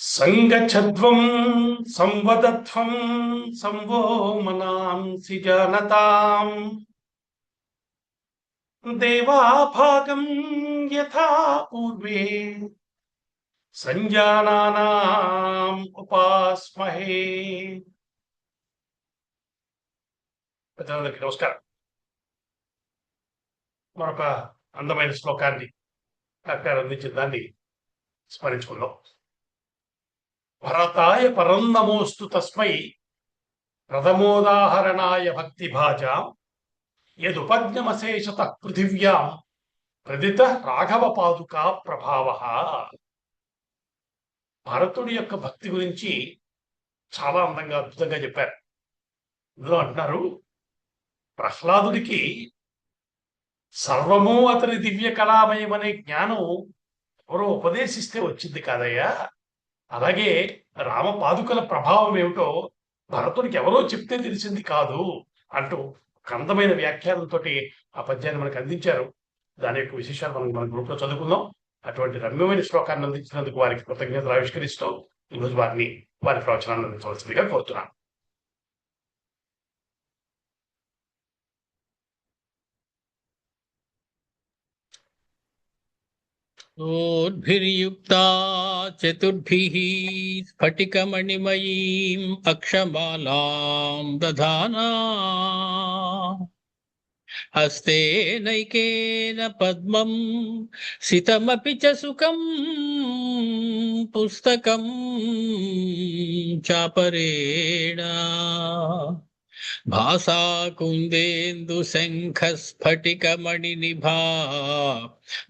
సంగచ్ఛద్వం సంవదధ్వం సంవో మనాంసి జానతాం దేవాభాగం యథా పూర్వే సంజానానాం ఉపాస్మహే. పెద్దలందరికీ నమస్కారం. మరొక అందమైన శ్లోకాన్ని డాక్టర్ అందించిన దాన్ని స్మరించుకుందాం. భరతాయ పరం నమోస్తు తస్మై ప్రథమోదాహరణాయ భక్తిభాజాం యదుపజ్ఞమశేషత పృథివ్యాం ప్రదిత రాఘవ పాదుకా ప్రభావ. భరతుడి యొక్క భక్తి గురించి చాలా అందంగా అద్భుతంగా చెప్పారు. ఇందులో అంటున్నారు, ప్రహ్లాదుడికి సర్వము అతని దివ్య కళామయమనే జ్ఞానం ఎవరో ఉపదేశిస్తే వచ్చింది కాదయ్యా. అలాగే రామపాదుకల ప్రభావం ఏమిటో భరతుడికి ఎవరో చెప్తే తెలిసింది కాదు అంటూ ఒక అందమైన వ్యాఖ్యానంతో ఆ పద్యాన్ని మనకు అందించారు. దాని యొక్క విశేషాలు మన గ్రూప్ లో చదువుకుందాం. అటువంటి రమ్యమైన శ్లోకాన్ని అందించినందుకు వారికి కృతజ్ఞతలు ఆవిష్కరిస్తూ ఈరోజు వారి ప్రవచనాన్ని అందించవలసిందిగా కోరుతున్నాను. ోర్భిర్యుక్తా చతుర్భిః స్ఫటికమణిమయీం అక్షమాలాం దధానా హస్తేనైకేన పద్మం సితమపి చ సుఖం పుస్తకం చాపరేణ భాసా కుందేందు శంఖ స్ఫటిక మణినిభా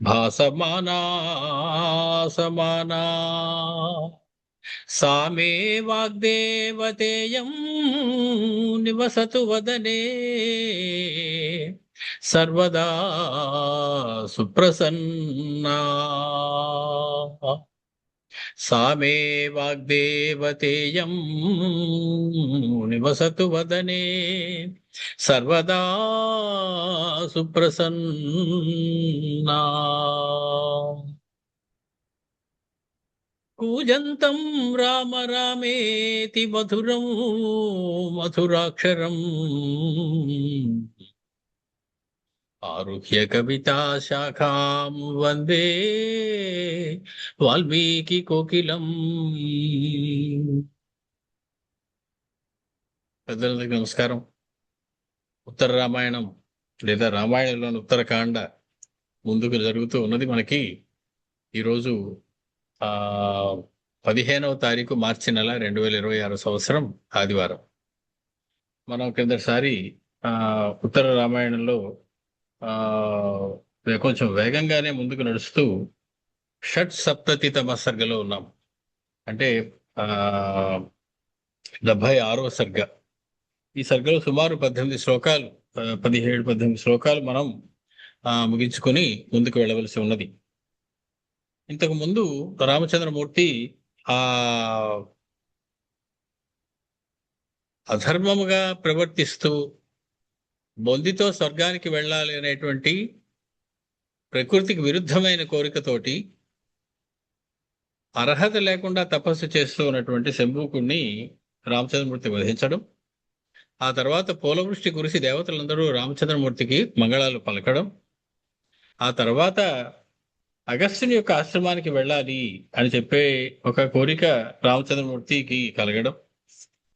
భాసమానా సమానా సామే వాగ్దేవతేయం నివసతు వదనే సర్వదా సుప్రసన్నా. సామే వాగ్దేవతేయం నివసతు వదనే సర్వదా సుప్రసన్నా. కూజంతం రామ రామేతి మధురం మధురాక్షరం ఆరుహ్య కవితా శాఖాం వందే వాల్మీకి కోకిలం. పెద్దలందరికీ నమస్కారం. ఉత్తర రామాయణం లేదా రామాయణంలోని ఉత్తరకాండ ముందుకు జరుగుతూ ఉన్నది. మనకి ఈరోజు 15వ తారీఖు మార్చి నెల 2026 సంవత్సరం ఆదివారం. మనం కిందసారి ఉత్తర రామాయణంలో కొంచెం వేగంగానే ముందుకు నడుస్తూ షట్ సప్తతితమ సర్గలో ఉన్నాం. అంటే 76వ సర్గ. ఈ సర్గలో సుమారు 18 శ్లోకాలు 17-18 శ్లోకాలు మనం ముగించుకొని ముందుకు వెళ్ళవలసి ఉన్నది. ఇంతకు ముందు రామచంద్రమూర్తి అధర్మముగా ప్రవర్తిస్తూ బొందితో స్వర్గానికి వెళ్ళాలి అనేటువంటి ప్రకృతికి విరుద్ధమైన కోరికతోటి అర్హత లేకుండా తపస్సు చేస్తూ ఉన్నటువంటి శంభూకుణ్ణి రామచంద్రమూర్తి వధించడం, ఆ తర్వాత పూలవృష్టి కురిసి దేవతలందరూ రామచంద్రమూర్తికి మంగళాలు పలకడం, ఆ తర్వాత అగస్త్యుని యొక్క ఆశ్రమానికి వెళ్ళాలి అని చెప్పే ఒక కోరిక రామచంద్రమూర్తికి కలగడం,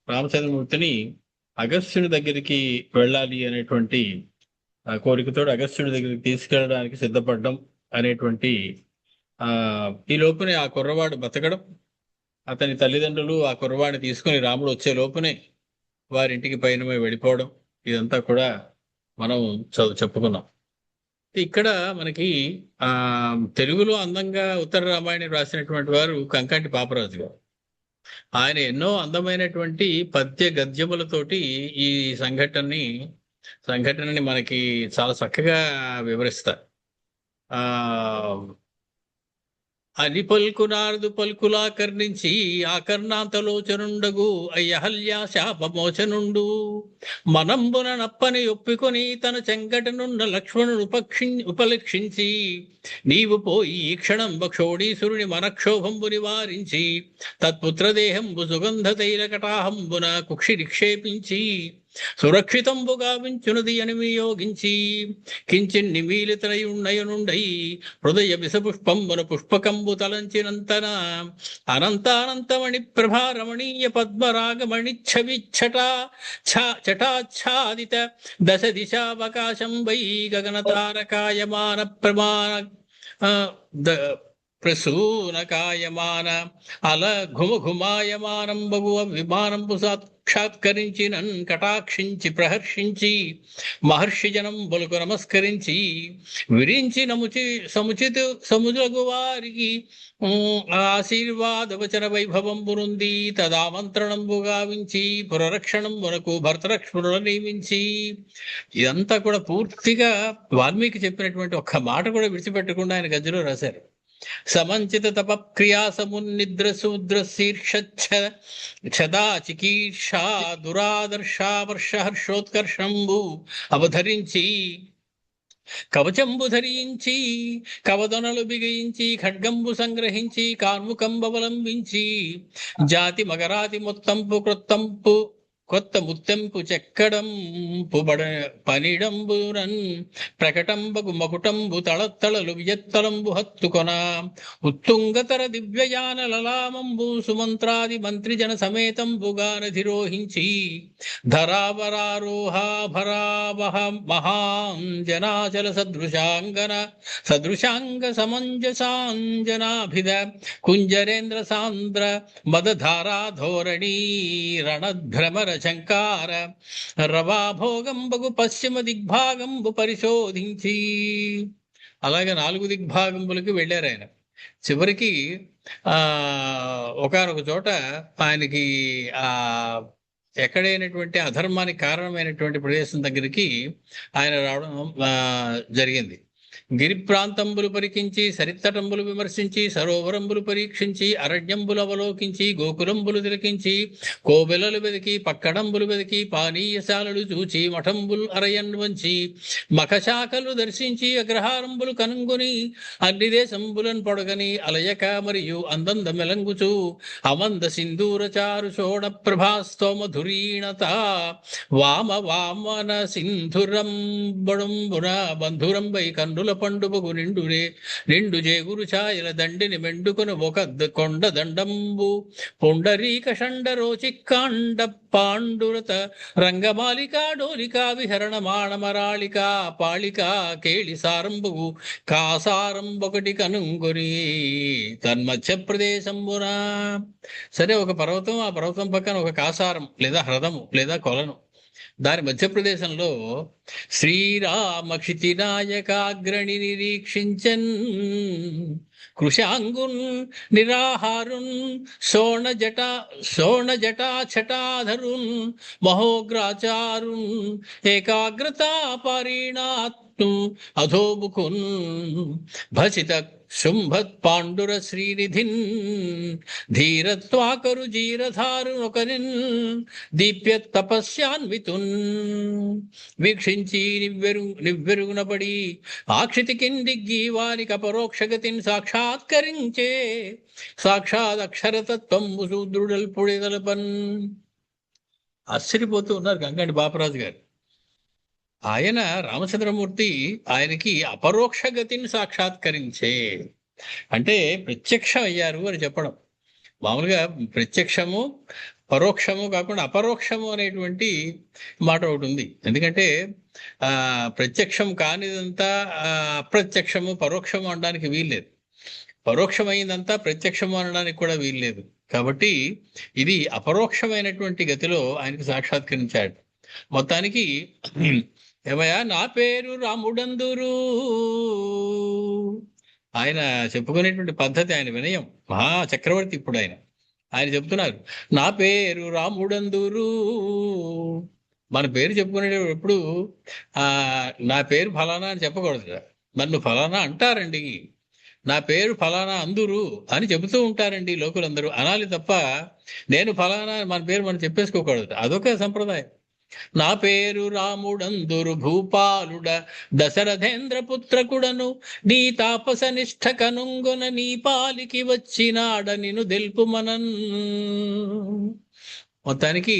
రామచంద్రమూర్తిని అగస్త్యుని దగ్గరికి వెళ్ళాలి అనేటువంటి కోరికతో అగస్త్యుని దగ్గరికి తీసుకెళ్ళడానికి సిద్ధపడడం అనేటువంటి ఈ లోపునే ఆ కుర్రవాడు బతకడం, అతని తల్లిదండ్రులు ఆ కుర్రవాడిని తీసుకుని రాముడు వచ్చే లోపునే వారింటికి పయనమై వెళ్ళిపోవడం, ఇదంతా కూడా మనం చెప్పుకున్నాం. ఇక్కడ మనకి తెలుగులో అందంగా ఉత్తర రామాయణం రాసినటువంటి వారు కంకంటి పాపరాజు గారు. ఆయన ఎన్నో అందమైనటువంటి పద్య గద్యములతోటి ఈ సంఘటనని మనకి చాలా చక్కగా వివరిస్తారు. అని పల్కునారదు పల్కులా కర్ణించి ఆకర్ణాంతలోచనుండగు అయ్యహల్యా శాపమోచనుండు మనంబున నప్పని ఒప్పుకొని తన చెంగటనున్న లక్ష్మణుడు ఉపలక్షించి నీవు పోయి ఈ క్షణం బక్షోడీసురుని మనక్షోభంబు నివారించి తత్పుత్రదేహంబు సుగంధ తైల కటాహంబున కుక్షి నిక్షేపించి సురక్షితంబుగా వించునది అని వియోగించి కించిన్ నిమీలితనయుండై హృదయ విషపుష్పంబున పుష్పకంబు తలంచినంతన అనంతానంతమణి ప్రభారమణీయ పద్మరాగమణిచ్చవిచ్చట చటాచ్ఛాదిత దశ దిశావకాశం వై గగనతారకాయమాన ప్రమాణ ప్రసూనకాయమాన అల ఘుమఘుమాయమానం బగువ విమానంబు సాక్షాత్కరించినన్ కటాక్షించి ప్రహర్షించి మహర్షి జనం బొలుకు నమస్కరించి విరించి సముజగు వారికి ఆశీర్వాదవచన వైభవంబునుంది తదామంత్రణంబు గావించి పురరక్షణంబునకు భర్తరక్షణులను నియమించి ఇదంతా కూడా పూర్తిగా వాల్మీకి చెప్పినటువంటి ఒక్క మాట కూడా విడిచిపెట్టకుండా ఆయన గద్యలో రాశారు. సమంచిత తపక్రియా సమున్నిద్ర శూద్ర శీర్షదా చికీర్షా దురాదర్శా వర్ష హర్షోత్కర్షంబు అవధరించి కవచంబు ధరించి కవదొనలు బిగించి ఖడ్గంబు సంగ్రహించి కార్ముకంబవలంబించి జాతి మగరాతి మొత్తంపు క్రొత్తంపు కొత్త ముత్తెంపు చెక్కడంపు పనిడంబురన్ ప్రకటంబగు మకుటంబు తళత్తళలు వియత్తలంబు హత్తుకొన ఉత్తుంగతర దివ్యయాన లలామంబు సుమంత్రాది మంత్రిజన సమేతంబుగానధిరోహించి ధరావరారోహాభరావహ మహాం జనాచల సదృశాంగ సమంజసాంజనాభిద కుంజరేంద్ర సాంద్ర మదధారాధోరణీ రణభ్రమర శంకార రవాభోగంబగు పశ్చిమ దిగ్భాగంబు పరిశోధించి అలాగే 4 దిగ్భాగంబులకి వెళ్ళారు ఆయన. చివరికి ఒకానొక చోట ఆయనకి ఎక్కడైనటువంటి అధర్మానికి కారణమైనటువంటి ప్రదేశం దగ్గరికి ఆయన రావడం జరిగింది. గిరి ప్రాంతంబులు పరికించి సరిత్తటంబులు విమర్శించి సరోవరంబులు పరీక్షించి అరణ్యంబులు అవలోకించి గోకులంబులు తిలకించి కోబెలలు వెదికి పక్కడంబులు వెదికి పానీయశాలలు చూచి మఠంబులు అరయన్ వంచి మఖశాఖలు దర్శించి అగ్రహారంబులు కనుగొని అన్ని దేశంబులను పొడగని అలయక మరియు అందంద మెలంగుచు అమంద సింధూరచారు చోడ ప్రభాస్తోమధురీణత వామన సింధురం బడుంబున బంధురంబై కన్నుల పండుబగు నిండు జేగురు ఛాయల దండిని మెండుకొని ఒక కొండ దండంబు పొండరీక షండరోచిక్కాండ పాండురత రంగమాలికా డోలికా విహరణ మాణమరాళిక పాళిక కేళి సారంబుగు కాసారంబొకటి కనుంగొని తన్మధ్య ప్రదేశంబునా. సరే, ఒక పర్వతం, ఆ పర్వతం పక్కన ఒక కాసారం లేదా హ్రదము లేదా కొలను, దాని మధ్యప్రదేశంలో శ్రీరామక్షితినాయకాగ్రణి నిరీక్షించన్ కృశాంగున్ నిరాహారున్ శోణ జటాఛటాధరున్ మహోగ్రాచారున్ ఏకాగ్రతా పారీణాత్ను అధోముకున్ భసిత శుంభత్ పాండుర శ్రీనిధిన్ ధీరత్వాకరు జీరధారునొకరిన్ దీప్య తపస్యాన్వితున్ వీక్షించి నివ్వెరుగునబడి ఆక్షితికిన్ దిగ్గి వారికి అపరోక్షగతిని సాక్షాత్కరించే సాక్షాత్ అక్షరతత్వంబు శూద్రుడల్పుడిదలపన్. ఆశ్చర్యపోతూ ఉన్నారు గంగండి బాపరాజు గారు. ఆయన రామచంద్రమూర్తి ఆయనకి అపరోక్ష గతిని సాక్షాత్కరించే అంటే ప్రత్యక్షం అయ్యారు అని చెప్పడం. మామూలుగా ప్రత్యక్షము పరోక్షము కాకుండా అపరోక్షము అనేటువంటి మాట ఒకటి ఉంది. ఎందుకంటే ప్రత్యక్షం కానిదంతా అప్రత్యక్షము పరోక్షము అనడానికి వీల్లేదు, పరోక్షమైందంతా ప్రత్యక్షము అనడానికి కూడా వీల్లేదు. కాబట్టి ఇది అపరోక్షమైనటువంటి గతిలో ఆయనకి సాక్షాత్కరించాడు. మొత్తానికి ఏమయ్యా, నా పేరు రాముడందురు, ఆయన చెప్పుకునేటువంటి పద్ధతి, ఆయన వినయం, మహా చక్రవర్తి. ఇప్పుడు ఆయన చెప్తున్నారు, నా పేరు రాముడందురు. మన పేరు చెప్పుకునేటప్పుడు నా పేరు ఫలానా అని చెప్పకూడదు. నన్ను ఫలానా అంటారండి, నా పేరు ఫలానా అందురు అని చెబుతూ ఉంటారండి లోకులందరూ. అనాలి తప్ప నేను ఫలానా మన పేరు మనం చెప్పేసుకోకూడదు. అదొక సంప్రదాయం. నా పేరు రాముడందురు భూపాలుడ దశరథేంద్ర పుత్రకుడను నీ తాపస నిష్ఠ కనుంగొన నీ పాలికి వచ్చినాడ నిన్ను దెల్పుమనన్. మొత్తానికి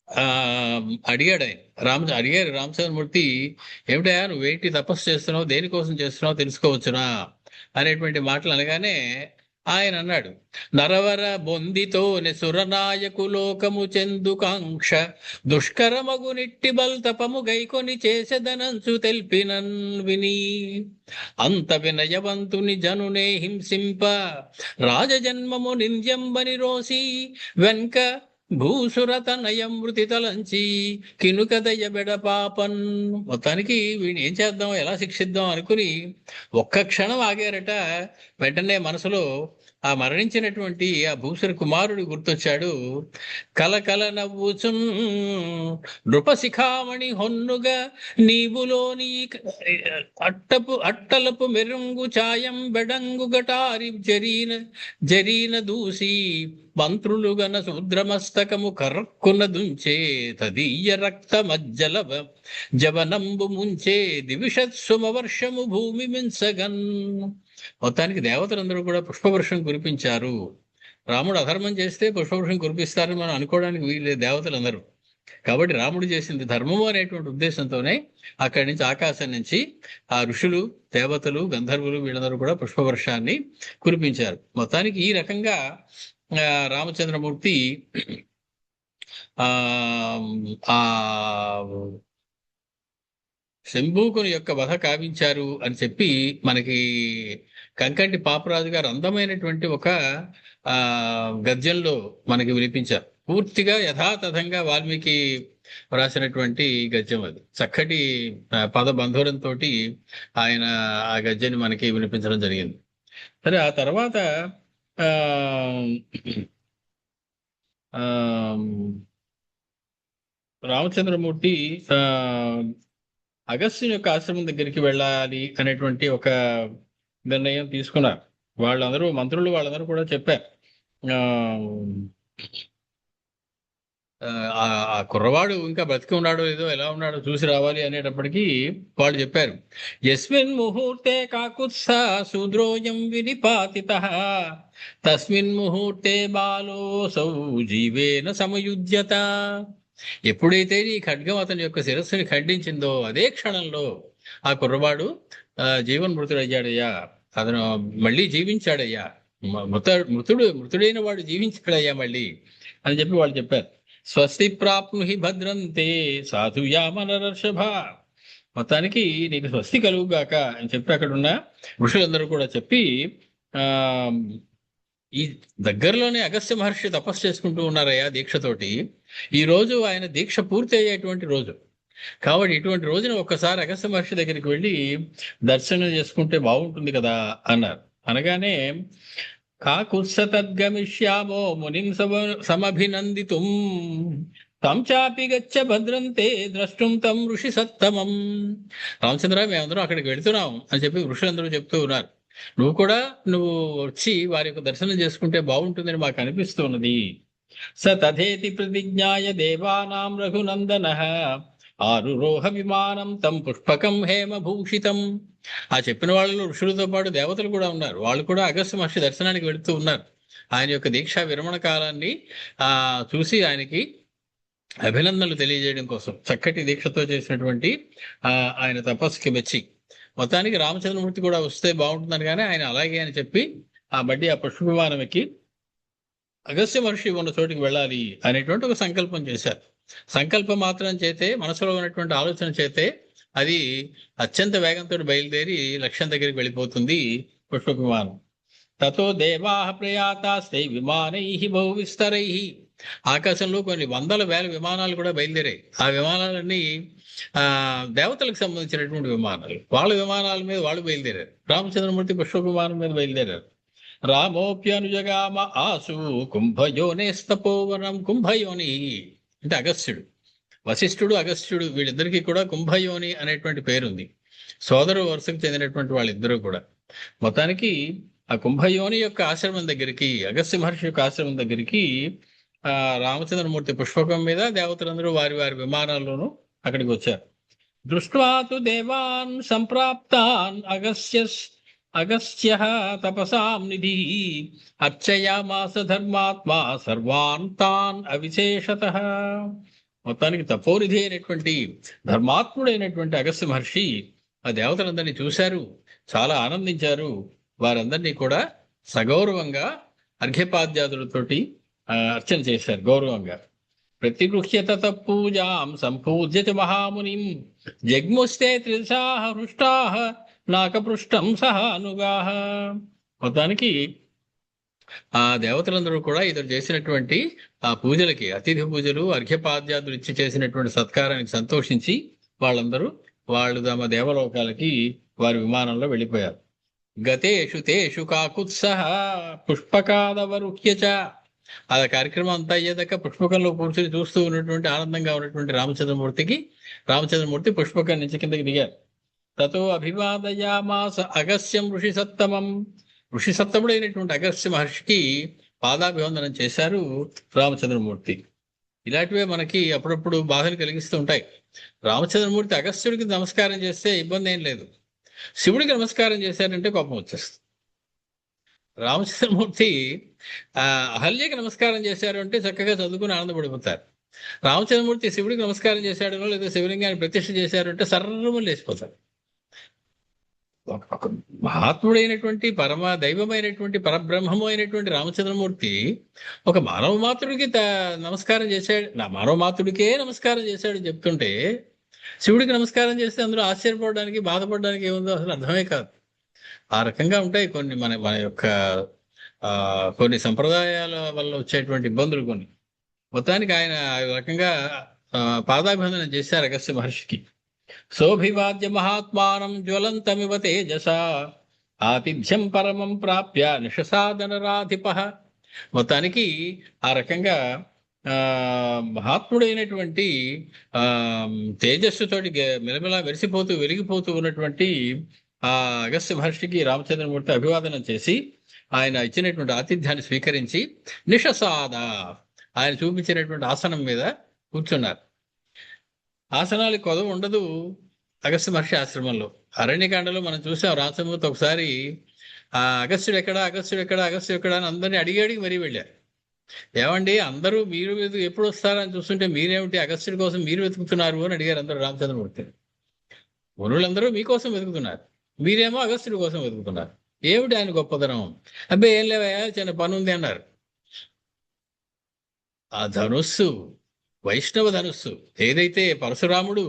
ఆ అడిగాడు ఆయన అడిగారు రామచంద్రమూర్తి, ఏమిటయా నువ్వేంటి తపస్సు చేస్తున్నావు, దేనికోసం చేస్తున్నావు తెలుసుకోవచ్చునా అనేటువంటి మాటలు అనగానే ఆయన అన్నాడు, నరవర బొందితోని సురనాయకు లోకము చెందుకాంక్ష దుష్కరమగు నిట్టి బల్తపము గైకొని చేసెదనంచు తెల్పినన్ విని అంత వినయవంతుని జనునే హింసింప రాజజన్మము నింద్యంబని రోసి వెంక భూసురత నయం మృతి తలంచి కినుకదయ బెడ పాపన్. మొత్తానికి వీడిని ఏం చేద్దాం, ఎలా శిక్షిద్దాం అనుకుని ఒక్క క్షణం ఆగారట. వెంటనే మనసులో ఆ మరణించినటువంటి ఆ భూసుర కుమారుడు గుర్తొచ్చాడు. కలకల నవ్వుచున్ నృపశిఖామణి హొన్నుగా నీవులోని అట్టలపు మెరుంగు ఛాయం బెడంగు గటారి జరీన దూసి మంత్రులు గన శూద్రమస్తకము కరక్కున దుంచే తదీయ రక్త మజ్జల జవనంబు ముంచే దివిషత్సుమ వర్షము భూమి మించగన్. మొత్తానికి దేవతలందరూ కూడా పుష్పవర్షం కురిపించారు. రాముడు అధర్మం చేస్తే పుష్పవర్షం కురిపిస్తారని మనం అనుకోవడానికి వీల్లేదు దేవతలందరూ. కాబట్టి రాముడు చేసింది ధర్మము అనేటువంటి ఉద్దేశంతోనే అక్కడి నుంచి ఆకాశం నుంచి ఆ ఋషులు, దేవతలు, గంధర్వులు వీళ్ళందరూ కూడా పుష్పవర్షాన్ని కురిపించారు. మొత్తానికి ఈ రకంగా రామచంద్రమూర్తి ఆ శంభూకుని యొక్క వధ కావించారు అని చెప్పి మనకి కంకంటి పాపరాజు గారు అందమైనటువంటి ఒక గద్యంలో మనకి వినిపించారు. పూర్తిగా యథాతథంగా వాల్మీకి రాసినటువంటి గద్యం అది. చక్కటి పద బంధురంతో ఆయన ఆ గద్యాన్ని మనకి వినిపించడం జరిగింది. సరే, ఆ తర్వాత రామచంద్రమూర్తి అగస్త్యుని యొక్క ఆశ్రమం దగ్గరికి వెళ్ళాలి అనేటువంటి ఒక నిర్ణయం తీసుకున్నారు. వాళ్ళందరూ మంత్రులు వాళ్ళందరూ కూడా చెప్పారు, ఆ కుర్రవాడు ఇంకా బ్రతికి ఉన్నాడో ఏదో ఎలా ఉన్నాడో చూసి రావాలి అనేటప్పటికీ వాళ్ళు చెప్పారు, యస్మిన్ ముహూర్తే కాకుత్స శూద్రోయం వినిపాతితః తస్మిన్ ముహూర్తే బాలోసౌ జీవేన సమయుజ్యత. ఎప్పుడైతే ఈ ఖడ్గం అతని యొక్క శిరస్సుని ఖండించిందో అదే క్షణంలో ఆ కుర్రవాడు జీవన్మృతుడయ్యాడయ్యా, అతను మళ్ళీ జీవించాడయ్యా, మృతుడైన వాడు జీవించాడయ్యా మళ్ళీ అని చెప్పి వాళ్ళు చెప్పారు. స్వస్తి ప్రాప్నుహి భద్రంతే సాధుయామనర్షభ. మొత్తానికి నీకు స్వస్తి కలుగుగాక అని చెప్పి అక్కడున్న ఋషులందరూ కూడా చెప్పి ఈ దగ్గరలోనే అగస్త్య మహర్షి తపస్సు చేసుకుంటూ ఉన్నారయ్యా దీక్షతోటి. ఈ రోజు ఆయన దీక్ష పూర్తి అయ్యేటువంటి రోజు కాబట్టి ఇటువంటి రోజున ఒక్కసారి అగస్త్య మహర్షి దగ్గరికి వెళ్ళి దర్శనం చేసుకుంటే బాగుంటుంది కదా అన్నారు. అనగానే కాకుత్సతద్గమిష్యామో మునిం సమభినందితుం తం చాపి గచ్చ భద్రంతే ద్రష్టుం తం ఋషి సత్తమం. రామచంద్ర, మేమందరం అక్కడికి వెళుతున్నాం అని చెప్పి ఋషులందరూ చెప్తూ ఉన్నారు. నువ్వు వచ్చి వారి యొక్క దర్శనం చేసుకుంటే బాగుంటుందని మాకు అనిపిస్తున్నది. స తథేతి ప్రతిజ్ఞాయ దేవానాం రఘునందనః ఆరురోహ విమానం తం పుష్పకం హేమభూషితం. ఆ చెప్పిన వాళ్ళు ఋషులతో పాటు దేవతలు కూడా ఉన్నారు. వాళ్ళు కూడా అగస్త్య మహర్షి దర్శనానికి వెళుతూ ఉన్నారు. ఆయన యొక్క దీక్షా విరమణ కాలాన్ని చూసి ఆయనకి అభినందనలు తెలియజేయడం కోసం చక్కటి దీక్షతో చేసినటువంటి ఆయన తపస్సుకి మెచ్చి. మొత్తానికి రామచంద్రమూర్తి కూడా వస్తే బాగుంటుందని కానీ ఆయన అలాగే అని చెప్పి ఆ పుష్ప విమానం ఎక్కి అగస్త్య మహర్షి ఉన్న చోటికి వెళ్ళాలి అనేటువంటి ఒక సంకల్పం చేశారు. సంకల్పం మాత్రం చేతే, మనసులో ఉన్నటువంటి ఆలోచన చేతే అది అత్యంత వేగంతో బయలుదేరి లక్ష్యం దగ్గరికి వెళ్ళిపోతుంది పుష్ప విమానం. తతో దేవాః ప్రయాతాస్తై విమానైః బహు విస్తరైః. ఆకాశంలో కొన్ని వందల వేల విమానాలు కూడా బయలుదేరాయి. ఆ విమానాలన్నీ దేవతలకు సంబంధించినటువంటి విమానాలు. వాళ్ళ విమానాల మీద వాళ్ళు బయలుదేరారు. రామచంద్రమూర్తి పుష్ప విమానం మీద బయలుదేరారు. రామోప్యనుజగామ ఆసు కుంభయోనేస్తపోవనం. కుంభయోని అంటే అగస్త్యుడు, వశిష్ఠుడు, అగస్త్యుడు వీళ్ళిద్దరికీ కూడా కుంభయోని అనేటువంటి పేరుంది. సోదరు వరుసకు చెందినటువంటి వాళ్ళిద్దరూ కూడా. మొత్తానికి ఆ కుంభయోని యొక్క ఆశ్రమం దగ్గరికి, అగస్త్య మహర్షి యొక్క ఆశ్రమం దగ్గరికి ఆ రామచంద్రమూర్తి పుష్పకం మీద దేవతలందరూ వారి వారి విమానాల్లోనూ అక్కడికి వచ్చారు. దృష్ట్వా తు దేవాన్ సంప్రాప్తాన్ అగస్త్య తపసాం నిధి అర్చయామాస ధర్మాత్మా సర్వాన్ తాన్ అవిశేషతః. మొత్తానికి తపోనిధి అయినటువంటి ధర్మాత్ముడైనటువంటి అగస్త్య మహర్షి ఆ దేవతలందరినీ చూశారు, చాలా ఆనందించారు. వారందరినీ కూడా సగౌరవంగా అర్ఘ్యపాద్యాదులతోటి అర్చన చేశారు గౌరవంగా. ప్రతిగృహ్యత పూజాం సంపూజ్యత మహామునిం జగ్ముస్తే త్రిశాః హృష్టాః నాకపృష్టం సహానుగాః. మొత్తానికి ఆ దేవతలందరూ కూడా ఇతడు చేసినటువంటి ఆ పూజలకి, అతిథి పూజలు అర్ఘ్యపాద్యాదులు ఇచ్చి చేసినటువంటి సత్కారానికి సంతోషించి వాళ్ళు తమ దేవలోకాలకి వారి విమానంలో వెళ్ళిపోయారు. గతేషు తేషు కాకుత్సహ పుష్పకాదవరుహ్యచ. ఆ కార్యక్రమం అంతా అయ్యేదాకా పుష్పకంలో కూర్చొని చూస్తూ ఉన్నటువంటి ఆనందంగా ఉన్నటువంటి రామచంద్రమూర్తి పుష్పకం నుంచి కిందకి దిగారు. తతో అభివాదయామాస అగస్త్యం ఋషిసత్తమం. ఋషిసత్తముడైనటువంటి అగస్త్య మహర్షికి పాదాభివందనం చేశారు రామచంద్రమూర్తి. ఇలాంటివే మనకి అప్పుడప్పుడు బాధలు కలిగిస్తూ ఉంటాయి. రామచంద్రమూర్తి అగస్త్యుడికి నమస్కారం చేస్తే ఇబ్బంది ఏం లేదు, శివుడికి నమస్కారం చేశారంటే కోపం వచ్చేస్తుంది. రామచంద్రమూర్తి అహల్యకి నమస్కారం చేశారు అంటే చక్కగా చదువుకుని ఆనందపడిపోతారు. రామచంద్రమూర్తి శివుడికి నమస్కారం చేశాడనో లేదా శివలింగాన్ని ప్రతిష్ఠ చేశారు అంటే సర్వము లేచిపోతారు. ఒక మహాత్ముడైనటువంటి పరమ దైవమైనటువంటి పరబ్రహ్మము అయినటువంటి రామచంద్రమూర్తి ఒక మానవ మాతృడికి నమస్కారం చేశాడు, మానవ మాతృడికే నమస్కారం చేశాడు చెప్తుంటే శివుడికి నమస్కారం చేస్తే అందులో ఆశ్చర్యపడడానికి బాధపడడానికి ఏముందో అసలు అర్థమే కాదు. ఆ రకంగా ఉంటాయి కొన్ని మన యొక్క కొన్ని సంప్రదాయాల వల్ల వచ్చేటువంటి ఇబ్బందులు కొన్ని. మొత్తానికి ఆయన ఆ రకంగా పాదాభివందనం చేశారు అగస్త్య మహర్షికి. సోభివాద్య మహాత్మానం జ్వలంతమివ తేజస ఆతిథ్యం పరమం ప్రాప్య నిషసాదనరాధిప. మొత్తానికి ఆ రకంగా మహాత్ముడైనటువంటి తేజస్సుతోటి మెలమెలా వెలిసిపోతూ వెలిగిపోతూ ఉన్నటువంటి ఆ అగస్త్య మహర్షికి రామచంద్రమూర్తి అభివాదనం చేసి ఆయన ఇచ్చినటువంటి ఆతిథ్యాన్ని స్వీకరించి నిషసాద, ఆయన చూపించినటువంటి ఆసనం మీద కూర్చున్నారు. ఆసనాలకు కొదవ ఉండదు అగస్త్య మహర్షి ఆశ్రమంలో. అరణ్యకాండలో మనం చూసాం, రామచంద్రమూర్తి ఒకసారి అగస్త్యుడు ఎక్కడా అని అందరినీ అడిగి మరీ వెళ్ళారు. ఏమండి అందరూ మీరు ఎప్పుడు వస్తారని చూస్తుంటే మీరేమిటి అగస్త్యుడి కోసం మీరు వెతుకుతున్నారు అని అడిగారు అందరూ రామచంద్రమూర్తి. మునులందరూ మీకోసం వెతుకుతున్నారు, మీరేమో అగస్త్యుడి కోసం వెతుకుతున్నారు, ఏమిటి ఆయన గొప్పతనం? అబ్బాయి ఏం లేవయా, చిన్న పని ఉంది అన్నారు. ఆ ధనుస్సు, వైష్ణవ ధనుస్సు ఏదైతే పరశురాముడు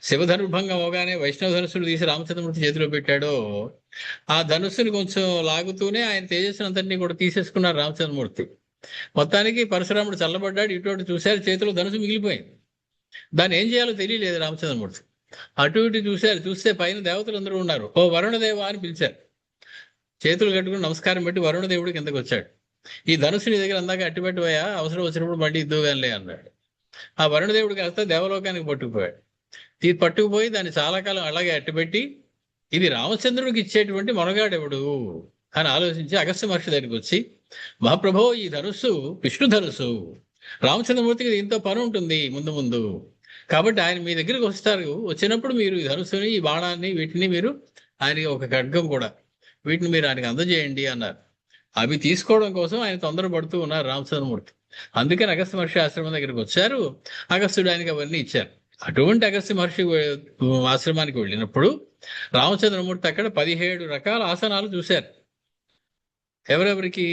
శివధనుర్భంగం అవగానే వైష్ణవ ధనుస్సును తీసి రామచంద్రమూర్తి చేతిలో పెట్టాడో ఆ ధనుస్సుని కొంచెం లాగుతూనే ఆయన తేజస్సునంతటినీ కూడా తీసేసుకున్నారు రామచంద్రమూర్తి. మొత్తానికి పరశురాముడు చల్లబడ్డాడు, ఇటువంటి చూశారు, చేతిలో ధనుసు మిగిలిపోయింది. దాన్ని ఏం చేయాలో తెలియలేదు రామచంద్రమూర్తి. అటు ఇటు చూస్తే పైన దేవతలందరూ ఉన్నారు. ఓ వరుణదేవ అని పిలిచారు. చేతులు కట్టుకుని నమస్కారం పెట్టి వరుణదేవుడు కిందకు వచ్చాడు. ఈ ధనుసు నీ దగ్గర అందాక అట్టిపెట్టిపోయా, అవసరం వచ్చినప్పుడు మళ్ళీ ఇద్దుగానిలే అన్నాడు. ఆ వరుణదేవుడు కాస్త దేవలోకానికి పట్టుకుపోయి దాన్ని చాలా కాలం అలాగే అట్టిపెట్టి ఇది రామచంద్రుడికి ఇచ్చేటువంటి మొనగాడెవడు అని ఆలోచించి అగస్త్య మహర్షి దగ్గరికి వచ్చి, మహాప్రభో ఈ ధనుస్సు విష్ణు ధనుస్సు, రామచంద్రమూర్తికి దీంతో పని ఉంటుంది ముందు ముందు, కాబట్టి ఆయన మీ దగ్గరికి వస్తారు, వచ్చినప్పుడు మీరు ఈ ధనుస్సుని ఈ బాణాన్ని వీటిని మీరు ఆయనకి ఒక ఖడ్గం కూడా వీటిని మీరు ఆయనకి అందజేయండి అన్నారు. అవి తీసుకోవడం కోసం ఆయన తొందరపడుతూ ఉన్నారు రామచంద్రమూర్తి. అందుకని అగస్త్య మహర్షి ఆశ్రమం దగ్గరికి వచ్చారు. అగస్త్యుడు ఆయనకి అవన్నీ ఇచ్చారు. అటువంటి అగస్త్య మహర్షి ఆశ్రమానికి వెళ్ళినప్పుడు రామచంద్రమూర్తి అక్కడ 17 రకాల ఆసనాలు చూశారు. ఎవరెవరికి?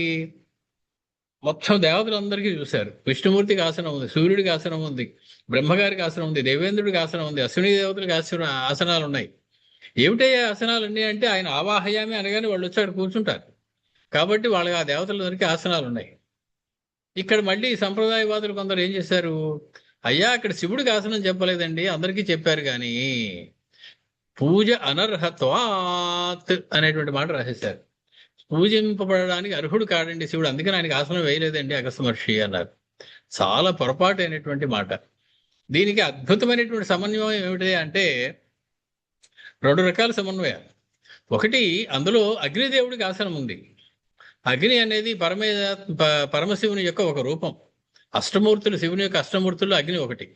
మొత్తం దేవతలందరికీ చూశారు. విష్ణుమూర్తికి ఆసనం ఉంది, సూర్యుడికి ఆసనం ఉంది, బ్రహ్మగారికి ఆసనం ఉంది, దేవేంద్రుడికి ఆసనం ఉంది, అశ్విని దేవతలకు ఆసనాలు ఉన్నాయి. ఏమిటయ్యా ఆసనాలన్నీ అంటే ఆయన ఆవాహయామి అనగానే వాళ్ళు వచ్చి అక్కడ కూర్చుంటారు. కాబట్టి వాళ్ళకి ఆ దేవతలందరికీ ఆసనాలు ఉన్నాయి. ఇక్కడ మళ్ళీ సంప్రదాయవాదులు కొందరు ఏం చేశారు, అయ్యా అక్కడ శివుడికి ఆసనం చెప్పలేదండి, అందరికీ చెప్పారు కానీ పూజ అనర్హత్వాత్ అనేటువంటి మాట రాసేశారు. పూజింపబడడానికి అర్హుడు కాడండి శివుడు, అందుకని ఆయనకి ఆసనం వేయలేదండి అగస్త్య మహర్షి అన్నారు. చాలా పొరపాటు అయినటువంటి మాట. దీనికి అద్భుతమైనటువంటి సమన్వయం ఏమిటి అంటే 2 రకాల సమన్వయం. ఒకటి, అందులో అగ్నిదేవుడికి ఆసనం ఉంది. అగ్ని అనేది పరమశివుని యొక్క ఒక రూపం. అష్టమూర్తులు, శివుని యొక్క అష్టమూర్తులు అగ్ని ఒకటి.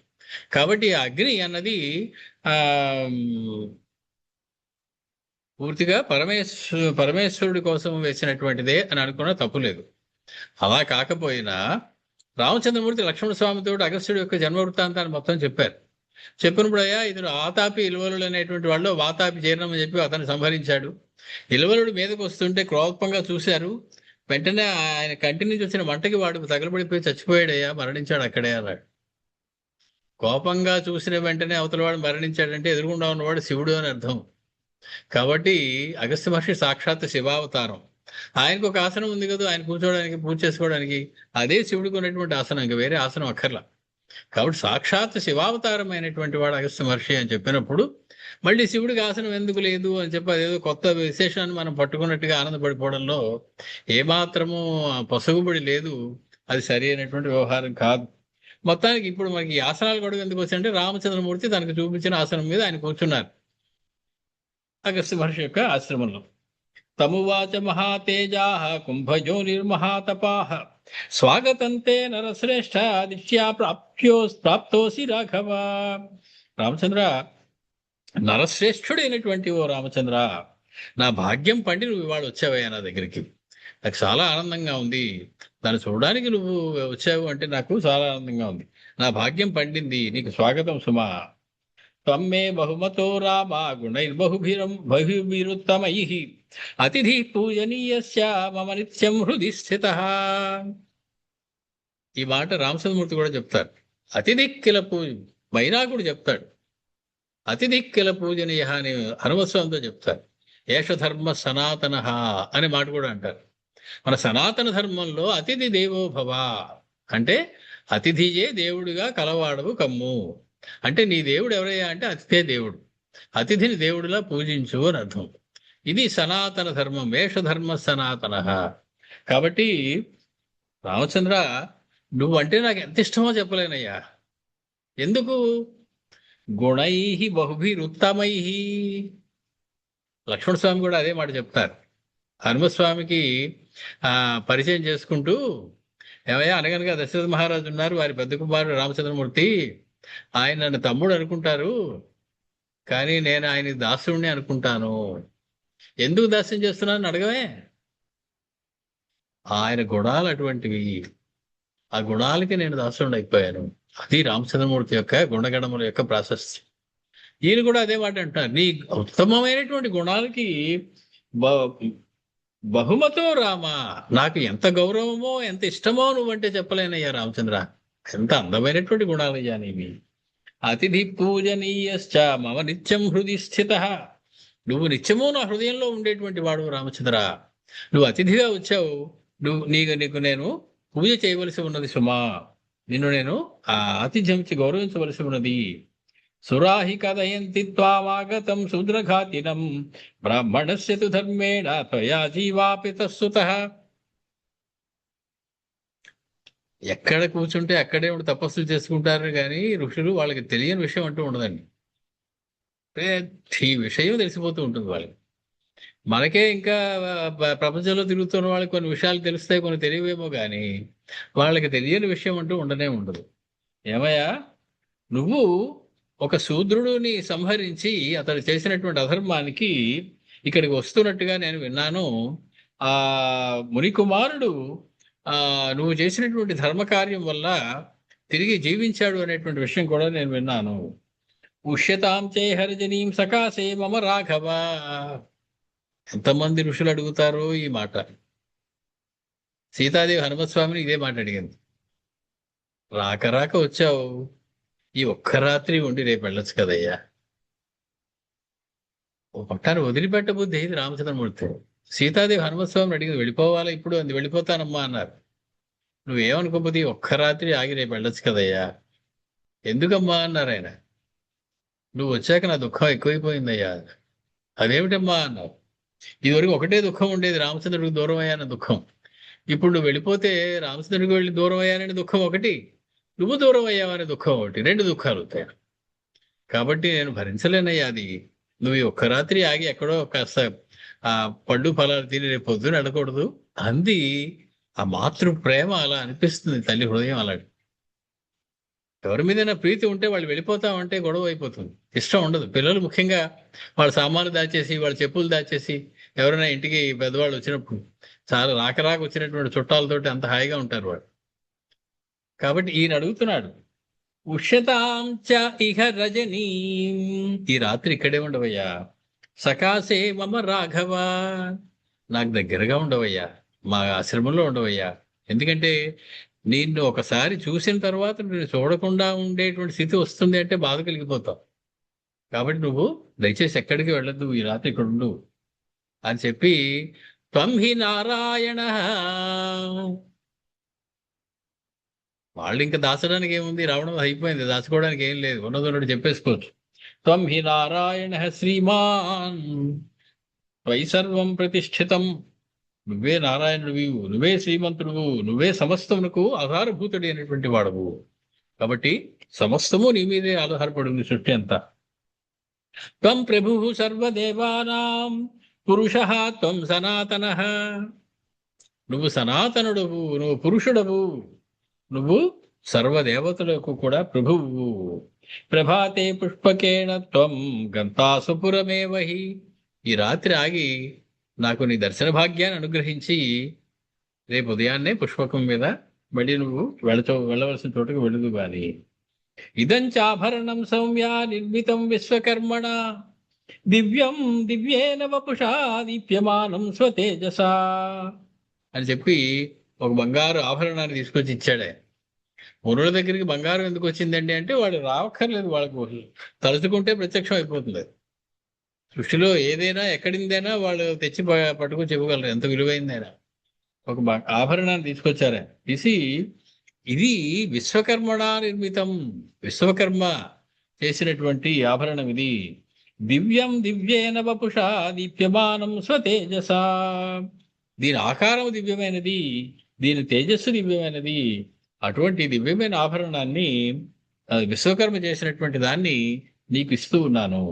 కాబట్టి ఆ అగ్ని అన్నది ఆ పూర్తిగా పరమేశ్వరుడి కోసం వేసినటువంటిదే అని అనుకున్నా తప్పులేదు. అలా కాకపోయినా రామచంద్రమూర్తి లక్ష్మణ స్వామితో అగస్త్యుడి యొక్క జన్మ వృత్తాంతాన్ని మొత్తం చెప్పారు. చెప్పినప్పుడు అయ్యా ఇతడు ఆతాపి ఇలువలుడు అనేటువంటి వాళ్ళు వాతాపి జీర్ణం అని చెప్పి అతన్ని సంహరించాడు. ఇలువలుడు మీదకి వస్తుంటే క్రోధంగా చూశారు. వెంటనే ఆయన కంటి నుంచి వచ్చిన మంటకి వాడు తగలబడిపోయి చచ్చిపోయాడయ్యా, మరణించాడు అక్కడే అన్నాడు. కోపంగా చూసిన వెంటనే అవతల వాడు మరణించాడంటే ఎదురుగుండా ఉన్నవాడు శివుడు అని అర్థం. కాబట్టి అగస్త్య మహర్షి సాక్షాత్ శివావతారం. ఆయనకు ఒక ఆసనం ఉంది కదా, ఆయన కూర్చోవడానికి, పూజ చేసుకోవడానికి. అదే శివుడికి ఉన్నటువంటి ఆసనం, ఇంకా వేరే ఆసనం అక్కర్లా. కాబట్టి సాక్షాత్ శివావతారమైనటువంటి వాడు అగస్త్య మహర్షి అని చెప్పినప్పుడు మళ్ళీ శివుడికి ఆసనం ఎందుకు లేదు అని చెప్పి అదేదో కొత్త విశేషాన్ని మనం పట్టుకున్నట్టుగా ఆనందపడిపోవడంలో ఏమాత్రము పసుగుబడి లేదు. అది సరి అయినటువంటి వ్యవహారం కాదు. మొత్తానికి ఇప్పుడు మనకి ఈ ఆసనాలు గొడవ ఎందుకు వచ్చాయంటే రామచంద్రమూర్తి తనకు చూపించిన ఆసనం మీద ఆయన కూర్చున్నారు అగస్త్య మహర్షి యొక్క ఆశ్రమంలో. తమువాచ మహాతేజా కుంభజో నిర్మహాతపా స్వాగతంతే నరశ్రేష్ఠ దిష్ట్యా ప్రాప్తోసి రాఘవ. రామచంద్ర, నరశ్రేష్ఠుడైనటువంటి ఓ రామచంద్ర, నా భాగ్యం పండి నువ్వు ఇవాళ వచ్చావయ్యా నా దగ్గరికి. నాకు చాలా ఆనందంగా ఉంది. దాన్ని చూడడానికి నువ్వు వచ్చావు అంటే నాకు చాలా ఆనందంగా ఉంది. నా భాగ్యం పండింది. నీకు స్వాగతం సుమా. త్వమ్మే బహుమతో రామ బహుభిరుత్తమై అతిథి పూజనీయస్య మమ నిత్యం హృది స్థితః. ఈ మాట రామచంద్రమూర్తి కూడా చెప్తారు. అతిథి కిల పూజ, మైనాకుడు చెప్తాడు. అతిథి కిల పూజనీయ అని హనుమస్వామితో చెప్తారు. ఏష ధర్మ సనాతన అనే మాట కూడా అంటారు. మన సనాతన ధర్మంలో అతిథి దేవో భవ అంటే అతిథియే దేవుడిగా కలవాడవు కమ్ము. అంటే నీ దేవుడు ఎవరయ్యా అంటే అతిథే దేవుడు. అతిథిని దేవుడిలా పూజించు అని అర్థం. ఇది సనాతన ధర్మం. వేషధర్మ సనాతన. కాబట్టి రామచంద్ర, నువ్వంటే నాకు ఎంత ఇష్టమో చెప్పలేనయ్యా. ఎందుకు? గుణై బహుభిరుత్తమై. లక్ష్మణ స్వామి కూడా అదే మాట చెప్తారు. హనుమస్వామికి పరిచయం చేసుకుంటూ, ఏమయ్యా అనగనగా దశరథ మహారాజు ఉన్నారు, వారి పెద్ద కుమారుడు రామచంద్రమూర్తి. ఆయన నన్ను తమ్ముడు అనుకుంటారు, కానీ నేను ఆయన దాసుడిని అనుకుంటాను. ఎందుకు దాస్యం చేస్తున్నాను అడగవే. ఆయన గుణాలు అటువంటివి. ఆ గుణాలకి నేను దాసుడిని అయిపోయాను. అది రామచంద్రమూర్తి యొక్క గుణగణముల యొక్క ప్రాశస్త్యం. ఈయన కూడా అదే మాట అంటున్నారు. నీ ఉత్తమమైనటువంటి గుణాలకి బహుమతో రామ, నాకు ఎంత గౌరవమో ఎంత ఇష్టమో నువ్వంటే చెప్పలేనయ్యా రామచంద్ర. ఎంత అందమైనటువంటి గుణాలయ్యా నీవి. అతిథి పూజనీయశ్చ మమ నిత్యం హృది స్థితః. నువ్వు నిత్యము నా హృదయంలో ఉండేటువంటి వాడు రామచంద్ర. నువ్వు అతిథిగా వచ్చావు. నీకు నేను పూజ చేయవలసి ఉన్నది సుమా. నిన్ను నేను ఆతిథ్యంచి గౌరవించవలసి ఉన్నది. సురాహి కథయంతి త్వామాగతం శూద్రఘాతినం బ్రాహ్మణస్య తు ధర్మేణ త్వయా జీవాపితస్సుతః. ఎక్కడ కూర్చుంటే అక్కడే ఉండి తపస్సులు చేసుకుంటారు కానీ ఋషులు, వాళ్ళకి తెలియని విషయం అంటూ ఉండదండి. ప్రతి విషయం తెలిసిపోతూ ఉంటుంది వాళ్ళకి. మనకే ఇంకా ప్రపంచంలో తిరుగుతున్న వాళ్ళకి కొన్ని విషయాలు తెలుస్తాయి, కొన్ని తెలియవేమో కానీ వాళ్ళకి తెలియని విషయం అంటూ ఉండనే ఉండదు. ఏమయ్యా, నువ్వు ఒక శూద్రుడిని సంహరించి అతడు చేసినటువంటి అధర్మానికి ఇక్కడికి వస్తున్నట్టుగా నేను విన్నాను. ఆ మునికుమారుడు నువ్వు చేసినటువంటి ధర్మకార్యం వల్ల తిరిగి జీవించాడు అనేటువంటి విషయం కూడా నేను విన్నాను. ఉష్యతాం చే హరిజనీం సకాశే మమ రాఘవ. ఎంతమంది ఋషులు అడుగుతారో ఈ మాట. సీతాదేవి హనుమస్వామిని ఇదే మాట అడిగింది. రాక రాక వచ్చావు, ఈ ఒక్క రాత్రి ఉండి రేపు వెళ్ళొచ్చు కదయ్యా. ఓ పట్టాన్ని వదిలిపెట్ట బుద్ధి అయింది రామచంద్రమూర్తి. సీతాదేవి హనుమస్వామిని అడిగింది, వెళ్ళిపోవాలా ఇప్పుడు అంది. వెళ్ళిపోతానమ్మా అన్నారు. నువ్వేమనుకోకపోతే ఒక్క రాత్రి ఆగి రేపు వెళ్ళొచ్చు కదయ్యా. ఎందుకమ్మా అన్నారు ఆయన. నువ్వు వచ్చాక నా దుఃఖం ఎక్కువైపోయిందయ్యా. అదేమిటమ్మా అన్నారు. ఇదివరకు ఒకటే దుఃఖం ఉండేది, రామచంద్రుడికి దూరం అయ్యాన దుఃఖం. ఇప్పుడు నువ్వు వెళ్ళిపోతే రామచంద్రుడికి వెళ్ళి దూరం అయ్యానని దుఃఖం ఒకటి, నువ్వు దూరం అయ్యావనే దుఃఖం ఒకటి, రెండు దుఃఖాలు అవుతాయి. కాబట్టి నేను భరించలేనయ్యా అది. నువ్వు ఒక్క రాత్రి ఆగి ఎక్కడో కాస్త ఆ పళ్ళు ఫలాలు తిని రేపు పొద్దున వెళ్ళకూడదు అంది. ఆ మాతృ ప్రేమ అలా అనిపిస్తుంది, తల్లి హృదయం అలాంటి. ఎవరి మీదైనా ప్రీతి ఉంటే వాళ్ళు వెళ్ళిపోతామంటే గొడవ అయిపోతుంది, ఇష్టం ఉండదు. పిల్లలు ముఖ్యంగా వాళ్ళ సామాన్లు దాచేసి, వాళ్ళ చెప్పులు దాచేసి, ఎవరైనా ఇంటికి పెద్దవాళ్ళు వచ్చినప్పుడు చాలా రాక వచ్చినటువంటి చుట్టాలతోటి అంత హాయిగా ఉంటారు వాళ్ళు. కాబట్టి ఈయన అడుగుతున్నాడు, ఉష్యతాం చ ఇహ రజనీ, ఈ రాత్రి ఇక్కడే ఉండవయ్యా. సకాశే మమ రాఘవ, నాకు దగ్గరగా ఉండవయ్యా, మా ఆశ్రమంలో ఉండవయ్యా. ఎందుకంటే నిన్ను ఒకసారి చూసిన తర్వాత నేను చూడకుండా ఉండేటువంటి స్థితి వస్తుంది అంటే బాధ కలిగిపోతావు. కాబట్టి నువ్వు దయచేసి ఎక్కడికి వెళ్ళొద్దు, ఈ రాత్రి ఇక్కడ ఉండు అని చెప్పి, త్వం హి నారాయణ, వాళ్ళు ఇంకా దాచడానికి ఏముంది, రావడం అయిపోయింది, దాచుకోవడానికి ఏం లేదు, ఉన్నది ఉన్నట్టు చెప్పేసుకోవచ్చు. త్వం హి నారాయణ శ్రీమాన్ త్వయి సర్వం ప్రతిష్ఠితం, నువ్వే నారాయణుడివి, నువ్వే శ్రీమంతుడువు, నువ్వే సమస్తమునకు ఆధారభూతుడి అయినటువంటి వాడవు. కాబట్టి సమస్తము నీ మీదే ఆధారపడింది సృష్టి అంతా. త్వం ప్రభు సర్వదేవానాం పురుష త్వం సనాతన, నువ్వు సనాతనుడవు, నువ్వు పురుషుడవు, నువ్వు సర్వదేవతలకు కూడా ప్రభువు. ప్రభాతే పుష్పకేణ త్వం గంతాసుపురమేవహి, ఈ రాత్రి ఆగి నాకు నీ దర్శన భాగ్యాన్ని అనుగ్రహించి రేపు ఉదయాన్నే పుష్పకం మీద మళ్ళీ నువ్వు వెళ్ళవలసిన చోటుకు వెళుదు గాని. ఇదం చాభరణం సౌమ్య నిర్మితం విశ్వకర్మణ, దివ్యం దివ్యేన వపుషా దీప్యమానం స్వతేజసా అని చెప్పి ఒక బంగారు ఆభరణాన్ని తీసుకొచ్చి ఇచ్చాడే. మునుల దగ్గరికి బంగారం ఎందుకు వచ్చిందండి అంటే, వాడు రావక్కర్లేదు, వాళ్ళకు తలుచుకుంటే ప్రత్యక్షం అయిపోతుంది. సృష్టిలో ఏదైనా ఎక్కడిందైనా వాళ్ళు తెచ్చి పట్టుకొని చెప్పగలరు, ఎంత విలువైందైనా. ఒక ఆభరణాన్ని తీసుకొచ్చారే, తీసి ఇది విశ్వకర్మణ నిర్మితం, విశ్వకర్మ చేసినటువంటి ఆభరణం ఇది. దివ్యం దివ్యేన వపుషా దీప్యమానం స్వతేజసా, దీని ఆకారం దివ్యమైనది, దీని తేజస్సు దివ్యమైనది. అటువంటి దివ్యమైన ఆభరణాన్ని విశ్వకర్మ చేసినటువంటి దాన్ని నీకు ఇస్తూ ఉన్నాను.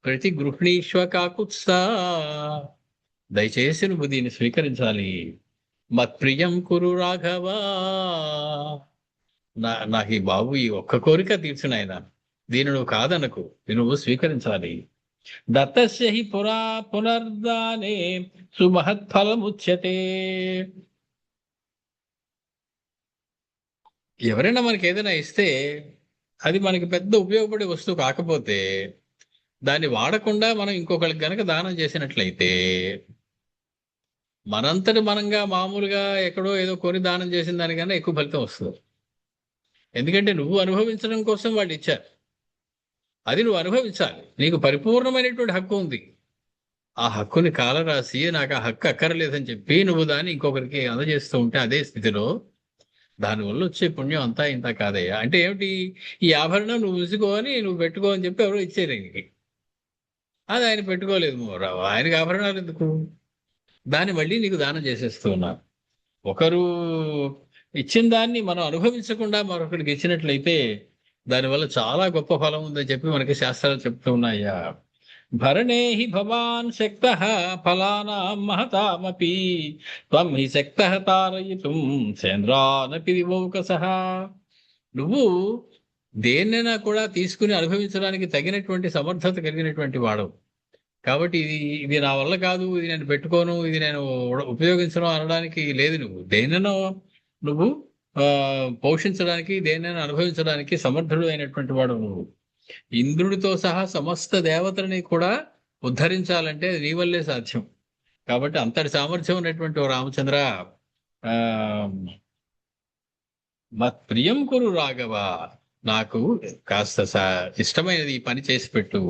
ప్రతి గృహిణీశ్వ కాకుత్సా, దయచేసి నువ్వు దీన్ని స్వీకరించాలి. మత్ప్రియం కురు రాఘవా, నాకు ఈ బాబు ఈ ఒక్క కోరిక తీర్చిన ఆయన, దీని నువ్వు కాదనకు, నువ్వు స్వీకరించాలి. దత్తస్య హి పునర్దానే సుమహత్ఫలముచ్యతే, ఎవరైనా మనకి ఏదైనా ఇస్తే అది మనకి పెద్ద ఉపయోగపడే వస్తువు కాకపోతే, దాన్ని వాడకుండా మనం ఇంకొకరికి గనక దానం చేసినట్లయితే, మనంతటి మనంగా మామూలుగా ఎక్కడో ఏదో కొని దానం చేసిన దానికన్నా ఎక్కువ ఫలితం వస్తుంది. ఎందుకంటే నువ్వు అనుభవించడం కోసం వాళ్ళు ఇచ్చారు, అది నువ్వు అనుభవించాలి. నీకు పరిపూర్ణమైనటువంటి హక్కు ఉంది. ఆ హక్కుని కాలరాసి నాకు ఆ హక్కు అక్కర్లేదని చెప్పి నువ్వు దాన్ని ఇంకొకరికి అందజేస్తూ ఉంటే అదే స్థితిలో, దానివల్ల వచ్చే పుణ్యం అంతా ఇంత కాదయ్యా. అంటే ఏమిటి, ఈ ఆభరణం నువ్వు ఉంచుకో అని, నువ్వు పెట్టుకో అని చెప్పి ఎవరో ఇచ్చారు ఆయనకి, అది ఆయన పెట్టుకోలేదు. ఆయనకి ఆభరణాలు ఎందుకు, దాన్ని మళ్ళీ నీకు దానం చేసేస్తూ ఉన్నారు. ఒకరు ఇచ్చిన దాన్ని మనం అనుభవించకుండా మరొకరికి ఇచ్చినట్లయితే దానివల్ల చాలా గొప్ప ఫలం ఉందని చెప్పి మనకి శాస్త్రాలు చెప్తూ ఉన్నాయా. భరణే హి భవాన్ శక్తః ఫలానాం మహతామపి, త్వం హి శక్తః తారయితుం సేంద్రానపి విమౌకసః, నువ్వు దేన్నైనా కూడా తీసుకుని అనుభవించడానికి తగినటువంటి సమర్థత కలిగినటువంటి వాడవు. కాబట్టి ఇది నా వల్ల కాదు, ఇది నేను పెట్టుకోను, ఇది నేను ఉపయోగించను అనడానికి లేదు. నువ్వు దేన్నైనా నువ్వు పోషించడానికి, దేన్నైనా అనుభవించడానికి సమర్థుడు అయినటువంటి వాడు నువ్వు. ఇంద్రుడితో సహా సమస్త దేవతలని కూడా ఉద్ధరించాలంటే నీ వల్లే సాధ్యం. కాబట్టి అంతటి సామర్థ్యం ఉన్నటువంటి ఓ రామచంద్ర, మత్ప్రియం కురు రాఘవ, నాకు కాస్త ఇష్టమైనది ఈ పని చేసి పెట్టు.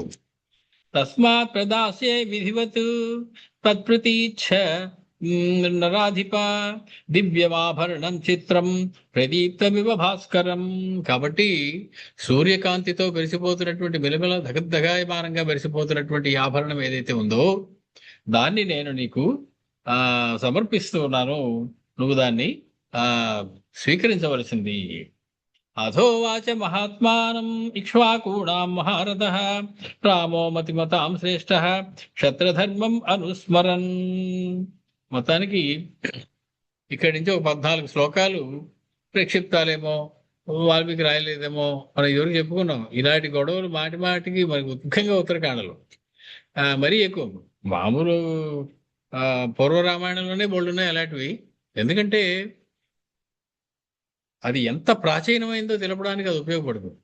తస్మాత్ ప్రదాసే విధివత్ తత్ప్రతీచ్ఛ నరాధిప, దివ్యమాభరణం చిత్రం ప్రదీప్తమివ భాస్కరం. కాబట్టి సూర్యకాంతితో మెరిసిపోతున్నటువంటి మెలమెల దగద్దగాయమానంగా మెరిసిపోతున్నటువంటి ఈ ఆభరణం ఏదైతే ఉందో దాన్ని నేను నీకు సమర్పిస్తూ ఉన్నాను, నువ్వు దాన్ని స్వీకరించవలసింది. అథోవాచ మహాత్మానం ఇక్ష్వాకూణాం మహారథః రామో మతిమతాం శ్రేష్ఠః క్షత్రధర్మం అనుస్మరన్. మొత్తానికి ఇక్కడి నుంచి ఒక 14 శ్లోకాలు ప్రక్షిప్తాలేమో, వాల్మీకి రాయలేదేమో మనం ఇదివరకు చెప్పుకున్నాం. ఇలాంటి గొడవలు మాటి మాటికి మనకు ముఖ్యంగా ఉత్తరకాండలో మరీ ఎక్కువ. మామూలు పూర్వ రామాయణంలోనే బోల్డున్నాయి అలాంటివి. ఎందుకంటే అది ఎంత ప్రాచీనమైందో తెలపడానికి అది ఉపయోగపడుతుంది.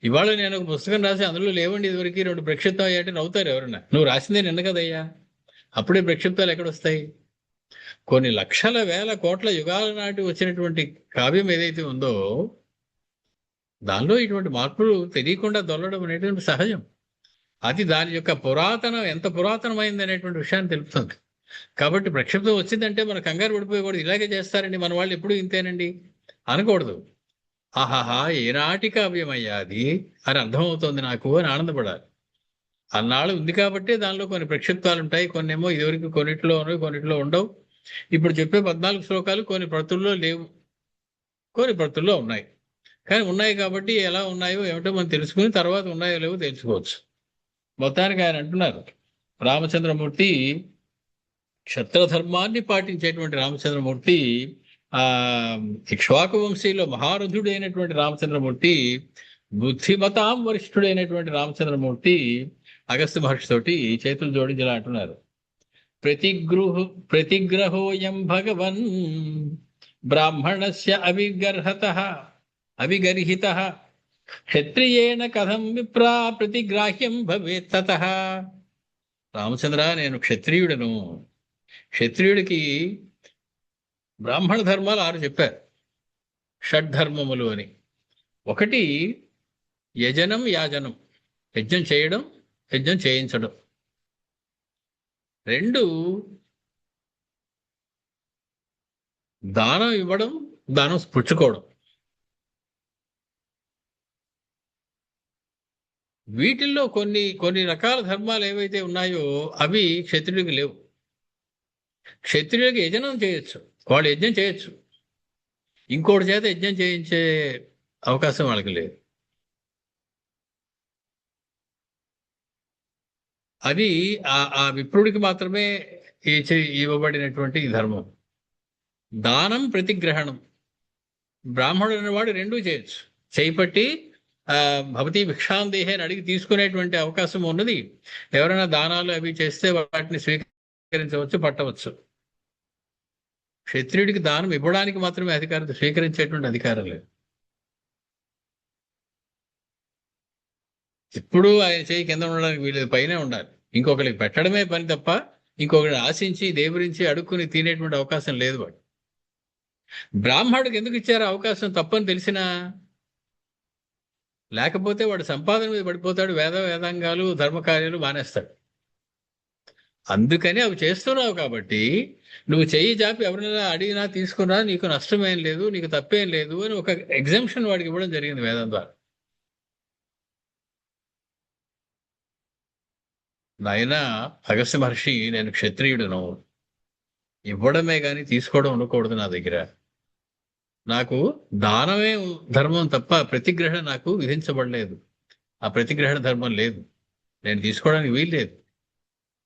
ఇవాళ నేను ఒక పుస్తకం రాసి అందులో లేవండి ఇదివరకు 2 ప్రక్షిప్తాలు అయ్యాటి నవ్వుతారు ఎవరన్నా. నువ్వు రాసిందే నిన్న కదయ్యా, అప్పుడే ప్రక్షిప్తాలు ఎక్కడొస్తాయి? కొన్ని లక్షల వేల కోట్ల యుగాల నాటి వచ్చినటువంటి కావ్యం ఏదైతే ఉందో దానిలో ఇటువంటి మార్పులు తెలియకుండా దొల్లడం అనేటువంటి సహజం. అది దాని యొక్క పురాతనం ఎంత పురాతనమైంది అనేటువంటి విషయాన్ని తెలుపుతుంది. కాబట్టి ప్రక్షిప్తం వచ్చిందంటే మన కంగారు పడిపోయకూడదు. ఇలాగే చేస్తారండి మన వాళ్ళు, ఎప్పుడు ఇంతేనండి అనకూడదు. ఆహాహా ఏనాటి కావ్యమయ్యా అది అని అర్థమవుతోంది నాకు అని ఆనందపడాలి. అన్నాళ్ళు ఉంది కాబట్టి దానిలో కొన్ని ప్రక్షిప్తాలు ఉంటాయి, కొన్ని ఏమో ఇదివరకు కొన్నిట్లో ఉన్నాయి, కొన్నిట్లో ఉండవు. ఇప్పుడు చెప్పే 14 శ్లోకాలు కొన్ని ప్రతుల్లో లేవు, కొన్ని ప్రతుల్లో ఉన్నాయి. కానీ ఉన్నాయి కాబట్టి ఎలా ఉన్నాయో ఏమిటో మనం తెలుసుకుని తర్వాత ఉన్నాయో లేవో తెలుసుకోవచ్చు. మొత్తానికి ఆయన అంటున్నారు, రామచంద్రమూర్తి క్షత్రధర్మాన్ని పాటించేటువంటి రామచంద్రమూర్తి, ఇక్ష్వాకు వంశీలో మహారథుడైనటువంటి రామచంద్రమూర్తి, బుద్ధిమతాం వరిష్ఠుడైనటువంటి రామచంద్రమూర్తి అగస్త్య మహర్షితోటి చేతులు జోడించి ఇలా అంటున్నారు, ప్రతిగ్రహోయం భగవన్ బ్రాహ్మణస్య అవిగర్హితః క్షత్రియేణ కథం విప్రా ప్రతిగ్రాహ్యం భవేత్ తతః. రామచంద్ర, నేను క్షత్రియుడను. క్షత్రియుడికి బ్రాహ్మణ ధర్మాలు 6 చెప్పారు, షడ్ధర్మములు అని. 1 యజనం యాజనం, యజ్ఞం చేయడం, యజ్ఞం చేయించడం. 2 దానం ఇవ్వడం, దానం పుచ్చుకోవడం. వీటిల్లో కొన్ని రకాల ధర్మాలు ఏవైతే ఉన్నాయో అవి క్షత్రియుడికి లేవు. క్షత్రియుడికి యజనం చేయొచ్చు, వాళ్ళు యజ్ఞం చేయొచ్చు, ఇంకోటి చేత యజ్ఞం చేయించే అవకాశం వాళ్ళకి లేదు. అది ఆ విప్రుడికి మాత్రమే ఇవ్వబడినటువంటి ధర్మం. దానం, ప్రతిగ్రహణం. బ్రాహ్మణుడు అనేవాడు 2 చేయొచ్చు. చేపట్టి భవతి భిక్షాందేహి అని అడిగి తీసుకునేటువంటి అవకాశం ఉన్నది. ఎవరైనా దానాలు అవి చేస్తే వాటిని స్వీకరించవచ్చు, పట్టవచ్చు. క్షత్రియుడికి దానం ఇవ్వడానికి మాత్రమే అధికారం, స్వీకరించేటువంటి అధికారం లేదు. ఇప్పుడు ఆయన చేయి కింద ఉండడానికి వీలేదు, పైనే ఉండాలి. ఇంకొకరికి పెట్టడమే పని తప్ప ఇంకొకరిని ఆశించి దేవురించి అడుక్కుని తినేటువంటి అవకాశం లేదు. వాడు బ్రాహ్మణుడికి ఎందుకు ఇచ్చారు అవకాశం? తప్పని తెలిసినా, లేకపోతే వాడు సంపాదన మీద పడిపోతాడు, వేదాంగాలు ధర్మకార్యాలు మానేస్తాడు. అందుకని అవి చేస్తున్నావు కాబట్టి నువ్వు చెయ్యి జాపి ఎవరైనా అడిగినా తీసుకున్నా నీకు నష్టమేం లేదు, నీకు తప్పేం లేదు అని ఒక ఎగ్జంప్షన్ వాడికి ఇవ్వడం జరిగింది వేదం ద్వారా. నాయన అగస్త్య మహర్షి, నేను క్షత్రియుడును, ఇవ్వడమే కానీ తీసుకోవడం ఉండకూడదు నా దగ్గర. నాకు దానమే ధర్మం తప్ప ప్రతిగ్రహణ నాకు విధించబడలేదు. ఆ ప్రతిగ్రహణ ధర్మం లేదు, నేను తీసుకోవడానికి వీలు లేదు,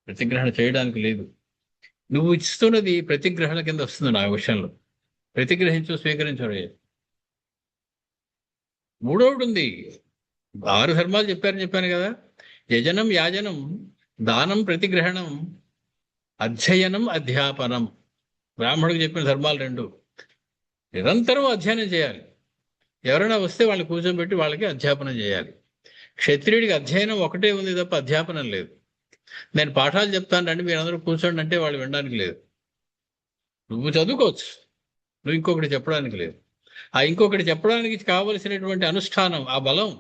ప్రతిగ్రహణ చేయడానికి లేదు. నువ్వు ఇస్తున్నది ప్రతిగ్రహణ కింద వస్తుంది నా విషయంలో. ప్రతిగ్రహించు, స్వీకరించడం. 3వది ఉంది. 6 ధర్మాలు చెప్పాను కదా. యజనం, యాజనం, దానం, ప్రతిగ్రహణం, అధ్యయనం, అధ్యాపనం. బ్రాహ్మణుడికి చెప్పిన ధర్మాలు 2. నిరంతరం అధ్యయనం చేయాలి. ఎవరైనా వస్తే వాళ్ళని కూర్చోబెట్టి వాళ్ళకి అధ్యాపనం చేయాలి. క్షత్రియుడికి అధ్యయనం ఒకటే ఉంది తప్ప అధ్యాపనం లేదు. నేను పాఠాలు చెప్తాను రండి మీరందరూ కూర్చోండి అంటే వాళ్ళు వినడానికి లేదు. నువ్వు చదువుకోవచ్చు, నువ్వు ఇంకొకటి చెప్పడానికి లేదు. ఆ ఇంకొకటి చెప్పడానికి కావలసినటువంటి అనుష్ఠానం, ఆ బలం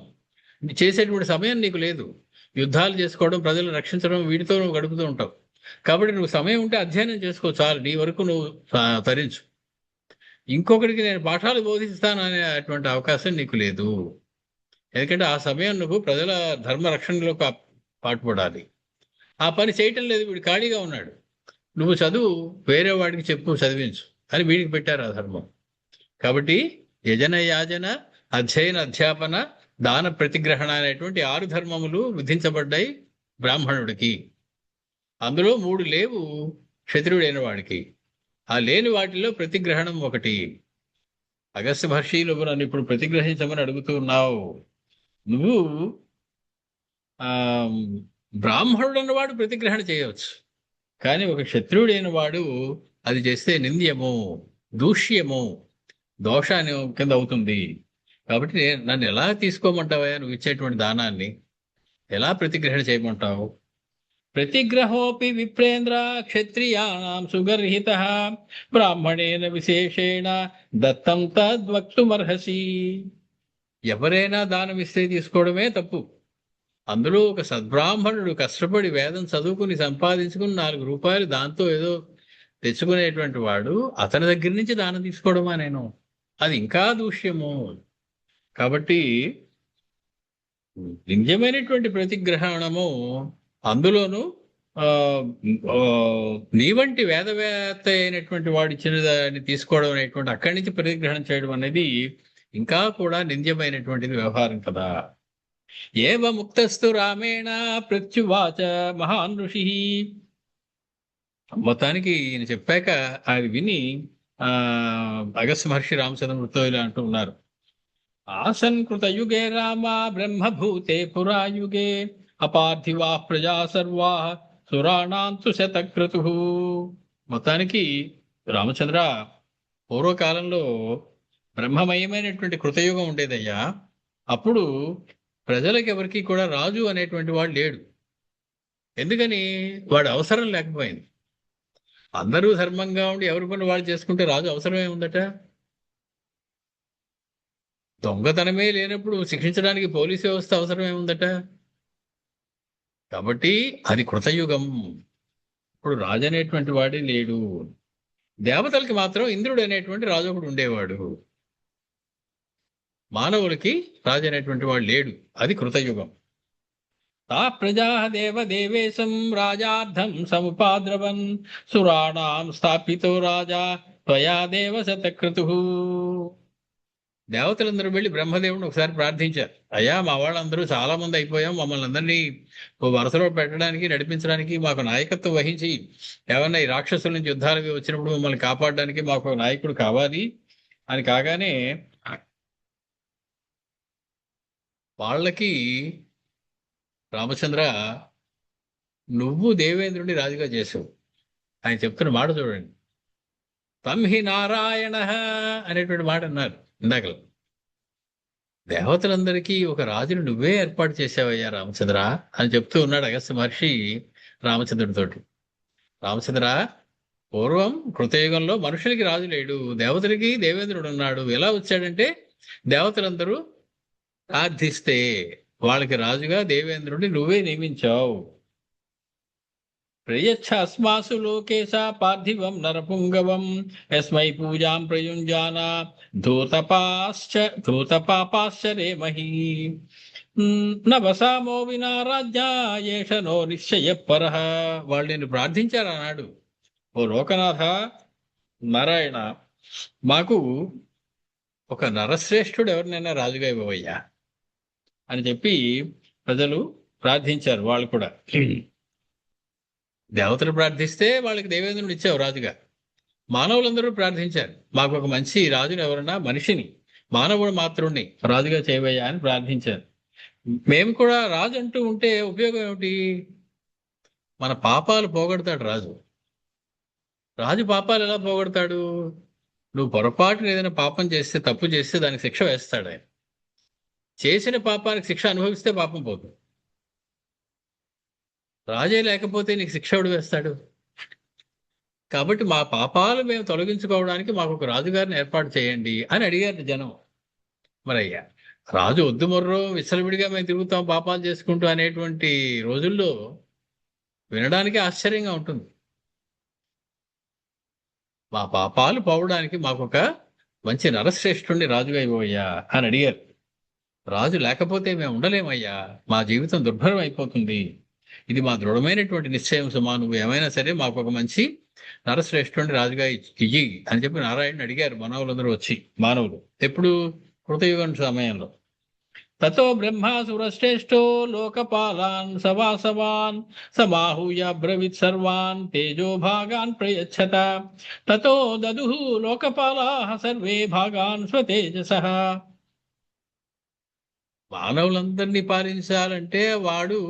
చేసేటువంటి సమయం నీకు లేదు. యుద్ధాలు చేసుకోవడం, ప్రజలను రక్షించడం, వీటితో నువ్వు గడుపుతూ ఉంటావు. కాబట్టి నువ్వు సమయం ఉంటే అధ్యయనం చేసుకో, చాలు. నీ వరకు నువ్వు తరించు. ఇంకొకరికి నేను పాఠాలు బోధిస్తాను అనేటువంటి అవకాశం నీకు లేదు. ఎందుకంటే ఆ సమయం నువ్వు ప్రజల ధర్మ రక్షణలో పాటుపడాలి. ఆ పని చేయటం లేదు, వీడు ఖాళీగా ఉన్నాడు. నువ్వు చదువు, వేరే వాడికి చెప్పు, చదివించు అని వీడికి పెట్టారు ఆ ధర్మం. కాబట్టి యజన, యాజన, అధ్యయన, అధ్యాపన, దాన, ప్రతిగ్రహణ అనేటువంటి 6 ధర్మములు విధించబడ్డాయి బ్రాహ్మణుడికి. అందులో 3 లేవు క్షత్రియుడైన వాడికి. ఆ లేని వాటిలో ప్రతిగ్రహణం ఒకటి. అగస్త్య మహర్షి, నువ్వు నన్ను ఇప్పుడు ప్రతిగ్రహించమని అడుగుతూ ఉన్నావు. నువ్వు ఆ బ్రాహ్మణుడన్న వాడు ప్రతిగ్రహణ చేయవచ్చు, కానీ ఒక క్షత్రియుడైన వాడు అది చేస్తే నింద్యము, దూష్యము, దోషాన్ని కింద అవుతుంది. కాబట్టి నన్ను ఎలా తీసుకోమంటావా నువ్వు ఇచ్చేటువంటి దానాన్ని? ఎలా ప్రతిగ్రహణ చేయమంటావు? ప్రతిగ్రహోపి విప్రేంద్ర క్షత్రియాణం సుగర్హిత బ్రాహ్మణేన విశేషేణ దత్తం తద్వక్తుమర్హసి. ఎవరైనా దానం ఇస్తే తీసుకోవడమే తప్పు. అందులో ఒక సద్బ్రాహ్మణుడు కష్టపడి వేదం చదువుకుని సంపాదించుకుని 4 రూపాయలు దాంతో ఏదో తెచ్చుకునేటువంటి వాడు అతని దగ్గర నుంచి దానం తీసుకోవడమా నేను? అది ఇంకా దూష్యము. కాబట్టి నిజమైనటువంటి ప్రతిగ్రహణము, అందులోనూ ఆ ఆ, నీ వంటి వేదవేత్త అయినటువంటి వాడు ఇచ్చిన దాన్ని తీసుకోవడం అనేటువంటి, అక్కడి నుంచి ప్రతిగ్రహణం చేయడం అనేది ఇంకా కూడా నింద్యమైనటువంటిది వ్యవహారం కదా. ఏవ ముక్తస్థు రామేణ ప్రత్యువాచ మహాన్ ఋషి. మొత్తానికి ఈయన చెప్పాక అది విని అగస్త్య మహర్షి రామచంద్రమూర్తితో ఇలా అంటూ ఉన్నారు. ఆసన్ కృతయుగే రామ బ్రహ్మభూతే పురాయుగే అపార్థివా ప్రజా సర్వా సురాణాంతు శతక్రతు. మొత్తానికి రామచంద్ర, పూర్వకాలంలో బ్రహ్మమయమైనటువంటి కృతయుగం ఉండేదయ్యా. అప్పుడు ప్రజలకి ఎవరికి కూడా రాజు అనేటువంటి వాడు లేడు. ఎందుకని? వాడు అవసరం లేకపోయింది. అందరూ ధర్మంగా ఉండి ఎవరి పని వాళ్ళు చేసుకుంటే రాజు అవసరమే ఉందట. దొంగతనమే లేనప్పుడు శిక్షించడానికి పోలీసు వ్యవస్థ అవసరమే ఉందట. కాబట్టి అది కృతయుగం. ఇప్పుడు రాజు అనేటువంటి వాడే లేడు. దేవతలకి మాత్రం ఇంద్రుడు అనేటువంటి రాజు ఒకడు ఉండేవాడు. మానవులకి రాజు అనేటువంటి వాడు లేడు. అది కృతయుగం. తా ప్రజా దేవదేవేశం రాజార్థం సముపాద్రవన్ సురాణాం స్థాపితో రాజా త్వయా దేవ శతక్రతు. దేవతలందరూ వెళ్ళి బ్రహ్మదేవుని ఒకసారి ప్రార్థించారు. అయ్యా, మా వాళ్ళందరూ చాలా మంది అయిపోయాం, మమ్మల్ని అందరినీ ఓ వరుసలో పెట్టడానికి, నడిపించడానికి మాకు నాయకత్వం వహించి, ఏమన్నా ఈ రాక్షసుల నుంచి యుద్ధాలకి వచ్చినప్పుడు మమ్మల్ని కాపాడడానికి మాకు ఒక నాయకుడు కావాలి అని కాగానే వాళ్ళకి రామచంద్ర, నువ్వు దేవేంద్రుడిని రాజుగా చేసావు. ఆయన చెప్తున్న మాట చూడండి. తంహి నారాయణ అనేటువంటి మాట అన్నారు ఇందాకలు. దేవతలందరికీ ఒక రాజును నువ్వే ఏర్పాటు చేసావయ్యా రామచంద్ర అని చెప్తూ ఉన్నాడు అగస్త్య మహర్షి రామచంద్రుడితోటి. రామచంద్ర, పూర్వం కృతయుగంలో మనుషులకి రాజు లేడు, దేవతలకి దేవేంద్రుడు ఉన్నాడు. ఎలా వచ్చాడంటే దేవతలందరూ ప్రార్థిస్తే వాళ్ళకి రాజుగా దేవేంద్రుడిని నువ్వే నియమించావు. ప్రయచ్ఛ అస్మాసు లోకేశ పార్థివం నరపుంగవం యస్మై పూజాం ప్రయుంజాన ధూతపాపాశ్చరేమహి నవసామో వినా రాజ్యా ఏషనో నిశ్చయ పరః. వాళ్ళు నేను ప్రార్థించారు అన్నాడు. ఓ లోకనాథ నారాయణ, మాకు ఒక నరశ్రేష్ఠుడు ఎవరినైనా రాజుగా ఇవ్వవయ్యా అని చెప్పి ప్రజలు ప్రార్థించారు. వాళ్ళు కూడా దేవతలు ప్రార్థిస్తే వాళ్ళకి దేవేంద్రుడు ఇచ్చావు రాజుగా. మానవులందరూ ప్రార్థించారు, మాకు ఒక మంచి రాజుని, ఎవరన్నా మనిషిని, మానవుడు మాత్రుణ్ణి రాజుగా చేయవయ్యా అని ప్రార్థించారు. మేము కూడా రాజు అంటూ ఉంటే ఉపయోగం ఏమిటి? మన పాపాలు పోగొడతాడు రాజు. రాజు పాపాలు ఎలా పోగొడతాడు? నువ్వు పొరపాటున ఏదైనా పాపం చేస్తే, తప్పు చేస్తే దానికి శిక్ష వేస్తాడు ఆయన. చేసిన పాపానికి శిక్ష అనుభవిస్తే పాపం పోతుంది. రాజే లేకపోతే నీకు శిక్ష ఎవడు వేస్తాడు? కాబట్టి మా పాపాలు మేము తొలగించుకోవడానికి మాకు ఒక రాజుగారిని ఏర్పాటు చేయండి అని అడిగారు జనం. మరి అయ్యా, రాజు వద్దు మొర్రో విచ్చలవిడిగా మేము తిరుగుతాం పాపాలు చేసుకుంటూ అనేటువంటి రోజుల్లో వినడానికి ఆశ్చర్యంగా ఉంటుంది. మా పాపాలు పోవడానికి మాకు ఒక మంచి నరశ్రేష్ఠుణ్ణి రాజుగా ఇవ్వయ్యా అని అడిగారు. రాజు లేకపోతే మేము ఉండలేమయ్యా, మా జీవితం దుర్భరం అయిపోతుంది, ఇది మా దృఢమైనటువంటి నిశ్చయం సుమా, నువ్వు ఏమైనా సరే మాకు ఒక మంచి నరశ్రేష్ఠుడిని రాజుగా ఇయ్యి అని చెప్పి నారాయణుని అడిగారు మానవులందరూ వచ్చి. మానవులు ఎప్పుడు? కృతయుగం సమయంలో. తతో బ్రహ్మాసురశ్రేష్టో లోకపాలాన్ సవాసవాన్ సమాహూయ బ్రవీత్ సర్వాన్ తేజో భాగాన్ ప్రయచ్చత. తతో దదుః లోకపాలాః సర్వే భాగాన్ స్వతేజసః. మానవులందరినీ పాలించాలంటే వాడు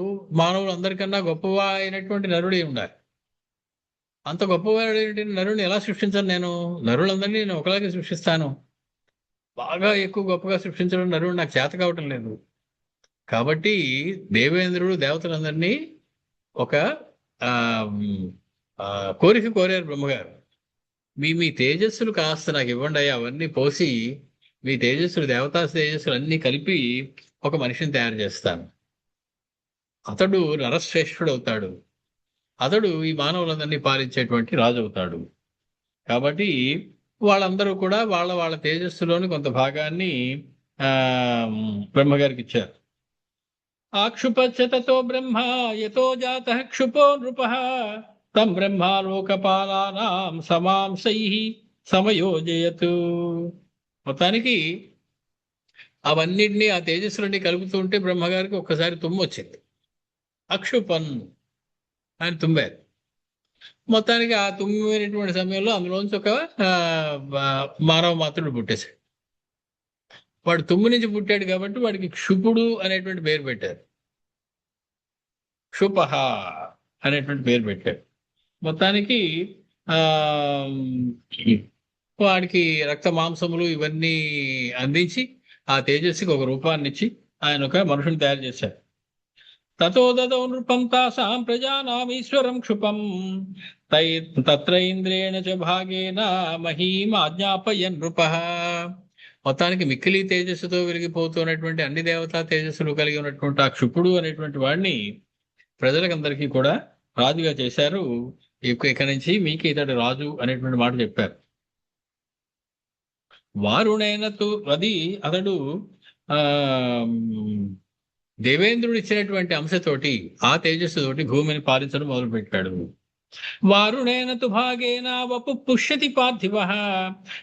మానవులందరికన్నా గొప్పవా అయినటువంటి నరుడే ఉండాలి. అంత గొప్పవాడైన నరుని ఎలా సృష్టించాను నేను? నరులందరినీ నేను ఒకలాగే సృష్టిస్తాను. బాగా ఎక్కువ గొప్పగా సృష్టించడం నరుడు నాకు చేత కావటం లేదు. కాబట్టి దేవేంద్రుడు దేవతలందరినీ ఒక ఆ ఆ, కోరిక కోరారు బ్రహ్మగారు. మీ తేజస్సులు కాస్త నాకు ఇవ్వండి అయ్యా, అవన్నీ పోసి మీ తేజస్సులు, దేవతా తేజస్సులు అన్నీ కలిపి ఒక మనిషిని తయారు చేస్తాను. అతడు నరశ్రేష్ఠుడు అవుతాడు. అతడు ఈ మానవులందరినీ పాలించేటువంటి రాజు అవుతాడు. కాబట్టి వాళ్ళందరూ కూడా వాళ్ళ వాళ్ళ తేజస్సులోని కొంత భాగాన్ని ఆ బ్రహ్మగారికి ఇచ్చారు. ఆక్షుపచ్చతతో బ్రహ్మ యతో జాతః క్షుపో నృపః తం బ్రహ్మాలోకపాలానాం సమాంసైః సమయోజయతు. మొత్తానికి అవన్నిటినీ, ఆ తేజస్సులన్నీ కలుపుతూ ఉంటే బ్రహ్మగారికి ఒక్కసారి తుమ్ము వచ్చింది. అక్షుపన్ అని తుమ్మారు. మొత్తానికి ఆ తుమ్మినటువంటి సమయంలో అందులోంచి ఒక మానవ మాత్రుడు పుట్టేశాడు. వాడు తుమ్ము నుంచి పుట్టాడు కాబట్టి వాడికి క్షుపుడు అనేటువంటి పేరు పెట్టారు. క్షుపహ అనేటువంటి పేరు పెట్టాడు. మొత్తానికి ఆ వాడికి రక్త మాంసములు ఇవన్నీ అందించి ఆ తేజస్సుకి ఒక రూపాన్ని ఇచ్చి ఆయన ఒక మనుషుని తయారు చేశారు. తతో దదౌ నృపం తాసాం ప్రజానామీశ్వరం క్షుపం తత్ర ఇంద్రేణ చ భాగేన మహీం ఆజ్ఞాపయన్ నృపః. మొత్తానికి మిక్కిలి తేజస్సుతో వెలిగిపోతున్నటువంటి అన్ని దేవతా తేజస్సులు కలిగి ఉన్నటువంటి ఆ క్షుపుడు అనేటువంటి వాడిని ప్రజలకందరికీ కూడా రాజుగా చేశారు. ఇక్కడి నుంచి మీకు ఇతడు రాజు అనేటువంటి మాట చెప్పారు. వారుణైనతు అది అతడు ఆ దేవేంద్రుడు ఇచ్చినటువంటి అంశతోటి, ఆ తేజస్సుతోటి భూమిని పాలించడం మొదలుపెట్టాడు. వారుణేన తు భాగేన వపు పుష్యతి పార్థివః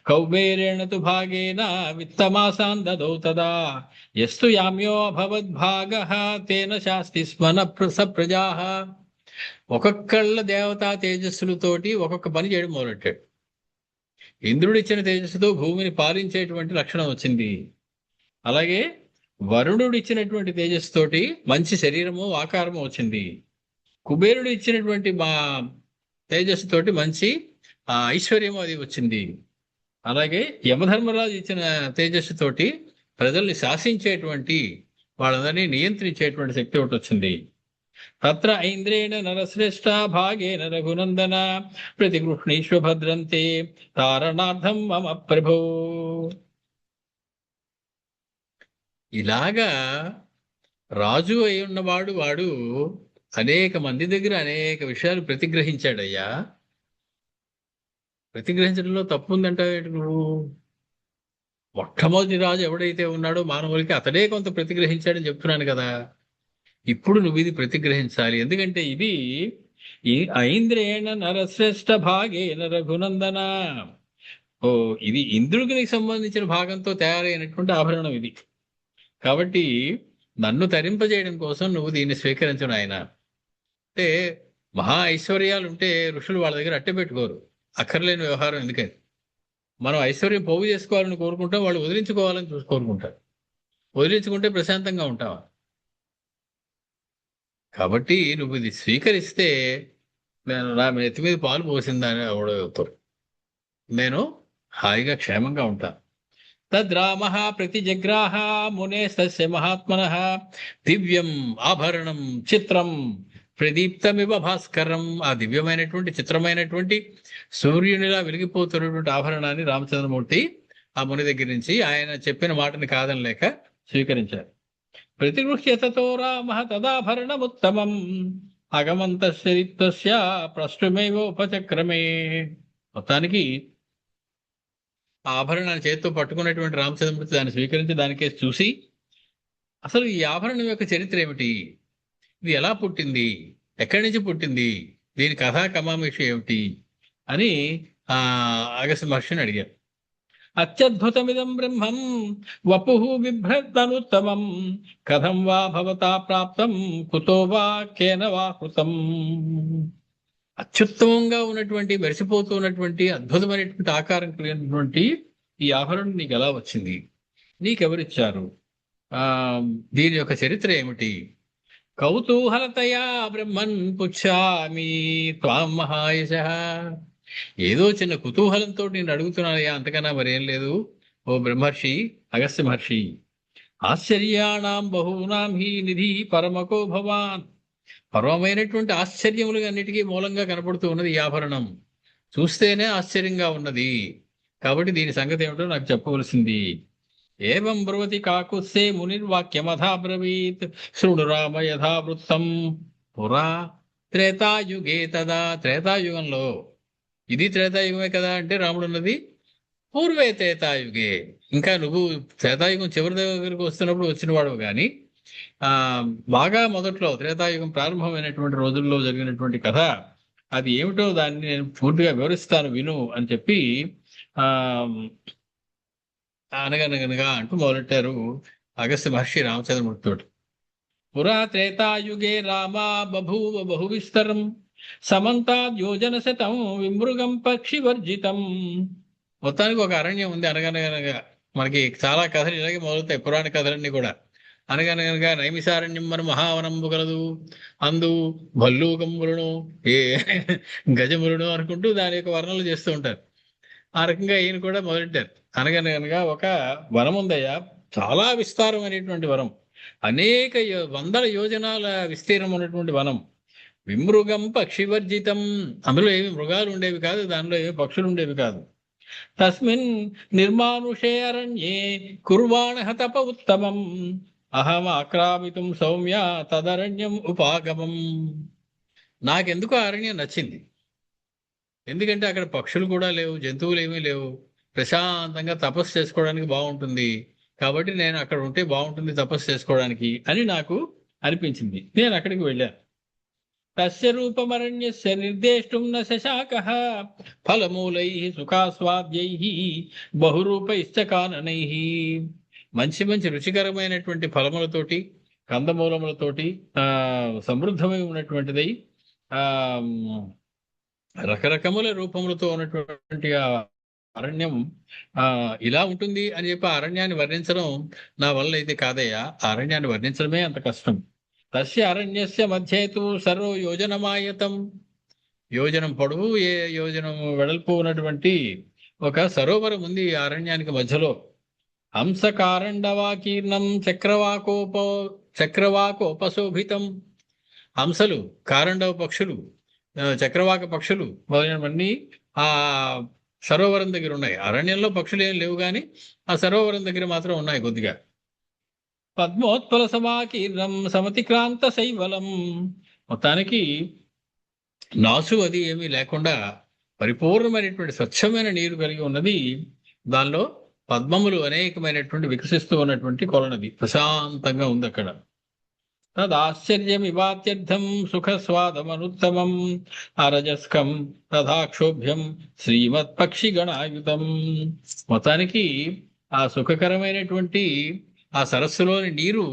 కౌబేరేణ తు భాగేన విత్తమాసాన్ దదౌ తదా యస్తు యామ్యో అభవద్భాగః తేన శాస్తి స్మన సప్రజాః. ఒక్కొక్కళ్ళ దేవతా తేజస్సులతోటి ఒక్కొక్క పని చేయడం మొదలెట్టాడు. ఇంద్రుడు ఇచ్చిన తేజస్సుతో భూమిని పాలించేటువంటి లక్షణం వచ్చింది. అలాగే వరుణుడు ఇచ్చినటువంటి తేజస్సుతోటి మంచి శరీరము, ఆకారము వచ్చింది. కుబేరుడు ఇచ్చినటువంటి మా తేజస్సుతోటి మంచి ఐశ్వర్యము అది వచ్చింది. అలాగే యమధర్మరాజు ఇచ్చిన తేజస్సుతోటి ప్రజల్ని శాసించేటువంటి, వాళ్ళందరినీ నియంత్రించేటువంటి శక్తి ఒకటి వచ్చింది. తత్ర ఐంద్రేణ నరశ్రేష్ఠ భాగేన రఘునందన ప్రతిగృహ్ణీష్వ భద్రంతే తారణార్థం మమ ప్రభో. ఇలాగా రాజు అయి ఉన్నవాడు వాడు అనేక మంది దగ్గర అనేక విషయాలు ప్రతిగ్రహించాడయ్యా. ప్రతిగ్రహించడంలో తప్పు ఉందంటావేంటి నువ్వు? మొట్టమొదటి రాజు ఎవడైతే ఉన్నాడో మానవులకి అతడే కొంత ప్రతిగ్రహించాడని చెప్తున్నాను కదా. ఇప్పుడు నువ్వు ఇది ప్రతిగ్రహించాలి. ఎందుకంటే ఇది ఈ ఐంద్రేణ నరశ్రేష్ఠ భాగేన రఘునందన. ఇది ఇంద్రుడికి సంబంధించిన భాగంతో తయారైనటువంటి ఆభరణం ఇది. కాబట్టి నన్ను తరింపజేయడం కోసం నువ్వు దీన్ని స్వీకరించను ఆయన. అంటే మహా ఐశ్వర్యాలు ఉంటే ఋషులు వాళ్ళ దగ్గర అట్టే పెట్టుకోరు. అక్కర్లేని వ్యవహారం ఎందుకని. మనం ఐశ్వర్యం పోగు చేసుకోవాలని కోరుకుంటాం, వాళ్ళు వదిలించుకోవాలని కోరుకుంటారు. వదిలించుకుంటే ప్రశాంతంగా ఉంటావా? కాబట్టి నువ్వు ఇది స్వీకరిస్తే నేను నా నెత్తి మీద పాలు పోసిందని అవుతారు, నేను హాయిగా క్షేమంగా ఉంటాను. తద్రామ ప్రతిజగ్రాహ మునే సస్య మహాత్మనః దివ్యం ఆభరణం చిత్రం ప్రదీప్తమివ భాస్కరం. ఆ దివ్యమైనటువంటి చిత్రమైనటువంటి సూర్యునిలా వెలిగిపోతున్నటువంటి ఆభరణాన్ని రామచంద్రమూర్తి ఆ ముని దగ్గర నుంచి ఆయన చెప్పిన మాటని కాదనలేక స్వీకరించారు. ప్రతిగృహ్యతతో రామ తదాభరణముత్తమం అగమంతశ్చరిత్వస్య ప్రష్టుమేవోపచక్రమే. మొత్తానికి ఆ ఆభరణాన్ని చేతితో పట్టుకున్నటువంటి రామచంద్రమూర్తి దాన్ని స్వీకరించి దానికే చూసి, అసలు ఈ ఆభరణం యొక్క చరిత్ర ఏమిటి, ఇది ఎలా పుట్టింది, ఎక్కడి నుంచి పుట్టింది, దీని కథా కమామిషి ఏమిటి అని అగస్త్య మహర్షిని అడిగారు. అత్యద్భుతమిదం బ్రహ్మం వపుః బిభ్రత్తనుత్తమం కథం వా భవతా ప్రాప్తం కుతో వా కేన వా కృతం. అత్యుత్తమంగా ఉన్నటువంటి, మెరిసిపోతూ ఉన్నటువంటి, అద్భుతమైనటువంటి ఆకారం కలిగినటువంటి ఈ ఆభరణం నీకు ఎలా వచ్చింది? నీకెవరిచ్చారు? ఆ దీని యొక్క చరిత్ర ఏమిటి? కౌతూహలతయా బ్రహ్మన్ పుచ్చామి త్వాం మహాయశః. ఏదో చిన్న కుతూహలంతో నేను అడుగుతున్నానయ్యా, అంతకన్నా మరేం లేదు ఓ బ్రహ్మర్షి, అగస్త్య మహర్షి. ఆశ్చర్యాణం బహూనాం హి నిధి పరమకో భవాన్. పరమమైనటువంటి ఆశ్చర్యములు అన్నిటికీ మూలంగా కనపడుతూ ఉన్నది ఈ ఆభరణం. చూస్తేనే ఆశ్చర్యంగా ఉన్నది. కాబట్టి దీని సంగతి ఏమిటో నాకు చెప్పవలసింది. ఏవం బ్రవతి కాకుత్సే మునిర్వాక్యమథా బ్రవీత్ శృణు రామ యథా వృత్తం పురా త్రేతాయుగే తదా. త్రేతాయుగంలో, ఇది త్రేతాయుగమే కదా అంటే రాముడు ఉన్నది పూర్వే త్రేతాయుగే. ఇంకా నువ్వు త్రేతాయుగం చివరి దగ్గరకు వస్తున్నప్పుడు వచ్చిన వాడు కానీ బాగా మొదట్లో త్రేతాయుగం ప్రారంభమైనటువంటి రోజుల్లో జరిగినటువంటి కథ అది ఏమిటో దాన్ని నేను పూర్తిగా వివరిస్తాను విను అని చెప్పి ఆ అనగనగనగా అంటూ మొదలెట్టారు అగస్త్య మహర్షి రామచంద్రమూర్తితోటి. పురా త్రేతాయుగే రామా బభూవ బహువిస్తరం సమంతాద్యోజన శతం విమృగం పక్షివర్జితం. మొత్తానికి ఒక అరణ్యం ఉంది. అనగనగనగా మనకి చాలా కథలు ఇలాగే మొదలుతాయి, పురాణ కథలన్నీ కూడా. అనగనగనగా నైమిసారణ్యం మన మహావనంబు కలదు, అందు భల్లూకములను ఏ గజములను అనుకుంటూ దాని యొక్క వర్ణనలు చేస్తూ ఉంటారు. ఆ రకంగా ఈయన కూడా మొదలెట్టారు. అనగనగనగా ఒక వనం ఉందయ్యా, చాలా విస్తారమైనటువంటి వనం, అనేక వందల యోజనాల విస్తీర్ణం ఉన్నటువంటి వనం. విమృగం పక్షివర్జితం. అందులో ఏమి మృగాలు ఉండేవి కాదు, దానిలో ఏమి పక్షులు ఉండేవి కాదు. తస్మిన్ నిర్మానుషే అరణ్యే కుర్వాణః తప ఉత్తమం అహం ఆక్రామితుం సౌమ్య తదరణ్యం ఉపాగమం. నాకెందుకు ఆ అరణ్యం నచ్చింది. ఎందుకంటే అక్కడ పక్షులు కూడా లేవు, జంతువులు ఏమీ లేవు, ప్రశాంతంగా తపస్సు చేసుకోవడానికి బాగుంటుంది. కాబట్టి నేను అక్కడ ఉంటే బాగుంటుంది తపస్సు చేసుకోవడానికి అని నాకు అనిపించింది. నేను అక్కడికి వెళ్ళాను. తస్య రూపమరణ్యస్య నిర్దేష్టం న శశాకః ఫలమూలైః సుఖాస్వాద్యైః బహురూపైశ్చ కాననైః. మంచి మంచి రుచికరమైనటువంటి ఫలములతోటి, కందమూలములతోటి సమృద్ధమై ఉన్నటువంటిదై రకరకముల రూపములతో ఉన్నటువంటి ఆ అరణ్యం ఇలా ఉంటుంది అని చెప్పి ఆ అరణ్యాన్ని వర్ణించడం నా వల్ల అయితే కాదయ్యా. ఆ అరణ్యాన్ని వర్ణించడమే అంత కష్టం. తస్య అరణ్యస్య మధ్యేతు సర్వ యోజనమాయతం. యోజనం పొడవు, యోజనం వెడల్పు ఉన్నటువంటి ఒక సరోవరం ఉంది ఆ అరణ్యానికి మధ్యలో. హంసకారండవాకీర్ణం చక్రవాకోపశోభితం. హంసలు, కారండవ పక్షులు, చక్రవాక పక్షులు మొదలైనవన్నీ ఆ సరోవరం దగ్గర ఉన్నాయి. అరణ్యంలో పక్షులు ఏం లేవు కానీ ఆ సరోవరం దగ్గర మాత్రం ఉన్నాయి కొద్దిగా. పద్మోత్పల సమాకీర్ణం సమతిక్రాంత శైవలం. మొత్తానికి నాసు అది ఏమీ లేకుండా పరిపూర్ణమైనటువంటి స్వచ్ఛమైన నీరు కలిగి ఉన్నది. దానిలో పద్మములు అనేకమైనటువంటి వికసిస్తూ ఉన్నటువంటి కొలనది ప్రశాంతంగా ఉంది అక్కడ. తదాశ్చర్యమివాత్యర్థం సుఖస్వాదమనుత్తమం అరజస్కం తథాక్షోభ్యం శ్రీమత్ పక్షిగణాయుతం. మొత్తానికి ఆ సుఖకరమైనటువంటి ఆ సరస్సులోని నీరు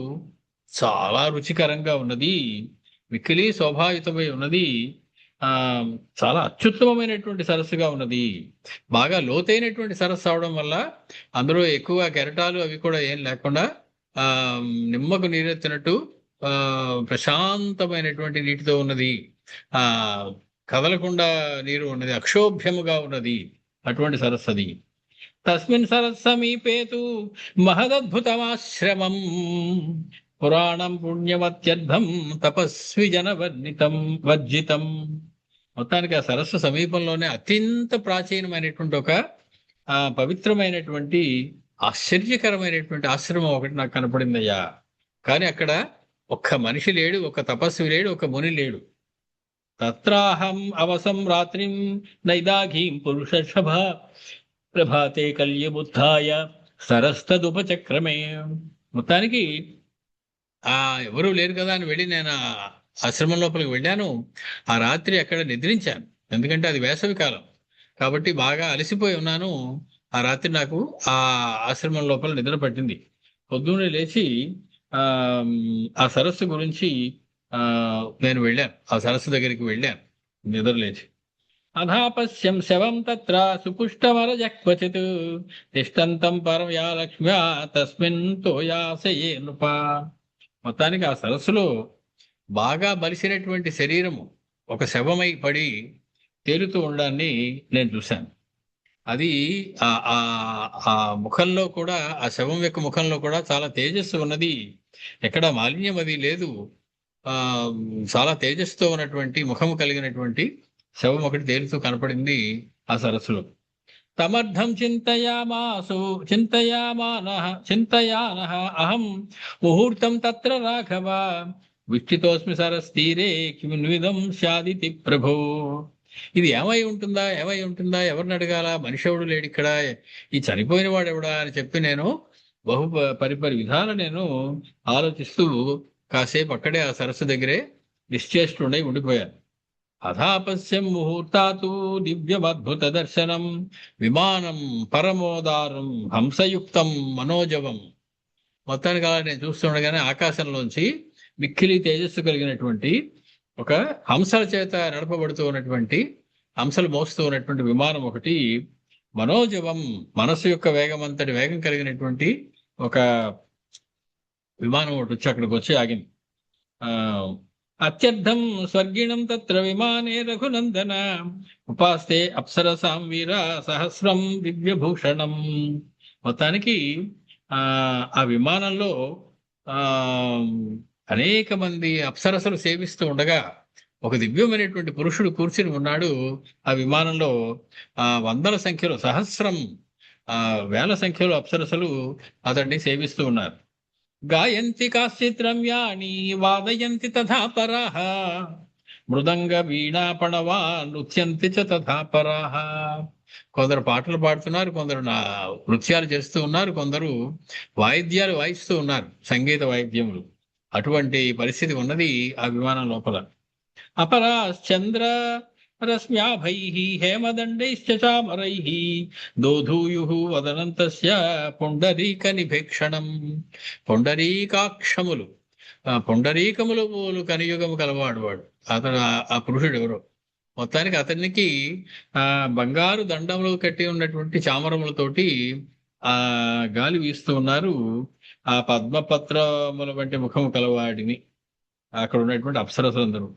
చాలా రుచికరంగా ఉన్నది, మిక్కిలి శోభాయుతమై ఉన్నది, చాలా అత్యుత్తమమైనటువంటి సరస్సుగా ఉన్నది. బాగా లోతైనటువంటి సరస్సు అవడం వల్ల అందులో ఎక్కువ కెరటాలు అవి కూడా ఏం లేకుండా నిమ్మకు నీరెత్తినట్టు ప్రశాంతమైనటువంటి నీటితో ఉన్నది. కదలకుండా నీరు ఉన్నది, అక్షోభ్యముగా ఉన్నది అటువంటి సరస్సు అది. తస్మిన్ సరస్సమీపేతు మహదద్భుతమాశ్రమం పురాణం పుణ్యమత్యర్థం తపస్వి జన వర్జితం. మొత్తానికి ఆ సరస్సు సమీపంలోనే అత్యంత ప్రాచీనమైనటువంటి ఒక పవిత్రమైనటువంటి ఆశ్చర్యకరమైనటువంటి ఆశ్రమం ఒకటి నాకు కనపడిందయ్యా. కానీ అక్కడ ఒక్క మనిషి లేడు, ఒక తపస్వి లేడు, ఒక ముని లేడు. తత్రాహం అవసం రాత్రిం నైదాఘీం పురుషభ ప్రభాతే కల్యబుద్ధాయ సరస్తదుపచక్రమే. మొత్తానికి ఎవరూ లేరు కదా అని వెళ్ళి నేను ఆశ్రమం లోపలికి వెళ్ళాను. ఆ రాత్రి అక్కడ నిద్రించాను. ఎందుకంటే అది వేసవి కాలం కాబట్టి బాగా అలసిపోయి ఉన్నాను. ఆ రాత్రి నాకు ఆ ఆశ్రమం లోపల నిద్ర పట్టింది. పొద్దున్నే లేచి ఆ ఆ సరస్సు గురించి ఆ నేను వెళ్ళాను. ఆ సరస్సు దగ్గరికి వెళ్ళాను నిద్ర లేచి. అధాపశ్యం శవం తత్ర సుపుష్టమరజ క్వచిత్ తిష్టంతం పరమయా లక్ష్మ్యా తస్మిన్ తోయాసయే నృప. మొత్తానికి ఆ సరస్సులో బాగా బలిసినటువంటి శరీరము ఒక శవమై పడి తేలుతూ ఉండడాన్ని నేను చూశాను. అది ఆ ఆ ఆ ముఖంలో కూడా, ఆ శవం యొక్క ముఖంలో కూడా చాలా తేజస్సు ఉన్నది. ఎక్కడ మాలిన్యం అది లేదు. ఆ చాలా తేజస్సుతో ఉన్నటువంటి ముఖము కలిగినటువంటి శవం ఒకటి తేలుతూ కనపడింది ఆ సరస్సులో. తమర్థం చింతయామాసు చింతయానః అహం ముహూర్తం తత్ర రాఘవ విష్టితోస్మి సరస్తీరే కిమిన్విధం స్యాదితి ప్రభో. ఇది ఏమై ఉంటుందా, ఏమై ఉంటుందా, ఎవరిని అడగాల, మనిషి ఎవడు లేడు ఇక్కడ, ఈ చనిపోయిన వాడు ఎవడా అని చెప్పి నేను పరిపరి విధాలు నేను ఆలోచిస్తూ కాసేపు అక్కడే ఆ సరస్సు దగ్గరే నిశ్చేష్టుండై ఉండిపోయాను. అథాపశ్యం ముహూర్తాతు దివ్యమద్భుత దర్శనం విమానం పరమోదారం హంసయుక్తం మనోజవం. మొత్తానికి అలా నేను చూస్తుండగానే ఆకాశంలోంచి మిక్కిలి తేజస్సు కలిగినటువంటి ఒక హంసల చేత నడపబడుతూ ఉన్నటువంటి, హంసలు మోస్తూ ఉన్నటువంటి విమానం ఒకటి, మనోజవం మనస్సు యొక్క వేగం అంతటి వేగం కలిగినటువంటి ఒక విమానం ఒకటి వచ్చి అక్కడికి వచ్చి ఆగింది. ఆ అత్యర్థం స్వర్గిణం తత్ర విమానే రఘునందన ఉపాస్తే అప్సరసాం వీర సహస్రం దివ్యభూషణం. మొత్తానికి ఆ విమానంలో ఆ అనేక మంది అప్సరసలు సేవిస్తూ ఉండగా ఒక దివ్యమైనటువంటి పురుషుడు కూర్చుని ఉన్నాడు ఆ విమానంలో. వందల సంఖ్యలో, సహస్రం వేల సంఖ్యలో అప్సరసలు అతన్ని సేవిస్తూ ఉన్నారు. గాయంతి కాశ్చిత్ రమ్యాణి వాదయంతి తథా పరాః మృదంగ వీణా పణవా నృత్యంతి చ తథా పరాః. కొందరు పాటలు పాడుతున్నారు, కొందరు నృత్యాలు చేస్తూ ఉన్నారు, కొందరు వాయిద్యాలు వాయిస్తూ ఉన్నారు, సంగీత వాయిద్యములు. అటువంటి పరిస్థితి ఉన్నది ఆ విమానం లోపల. అపరాశ్చంద్ర రశ్మ్యాభైః హేమదండైశ్చ చామరైః దోధూయుః వదనంతస్య పుండరీక నిభేక్షణం. పుండరీకాక్షములు, పుండరీకములు పోలు కనియుగము కలవాడు వాడు అతడు, ఆ పురుషుడు ఎవరో. మొత్తానికి అతనికి బంగారు దండములు కట్టి ఉన్నటువంటి చామరములతోటి గాలి వీస్తూ ఉన్నారు ఆ పద్మపత్రముల వంటి ముఖము కలవాడిని అక్కడ ఉన్నటువంటి అప్సరసులందరూ.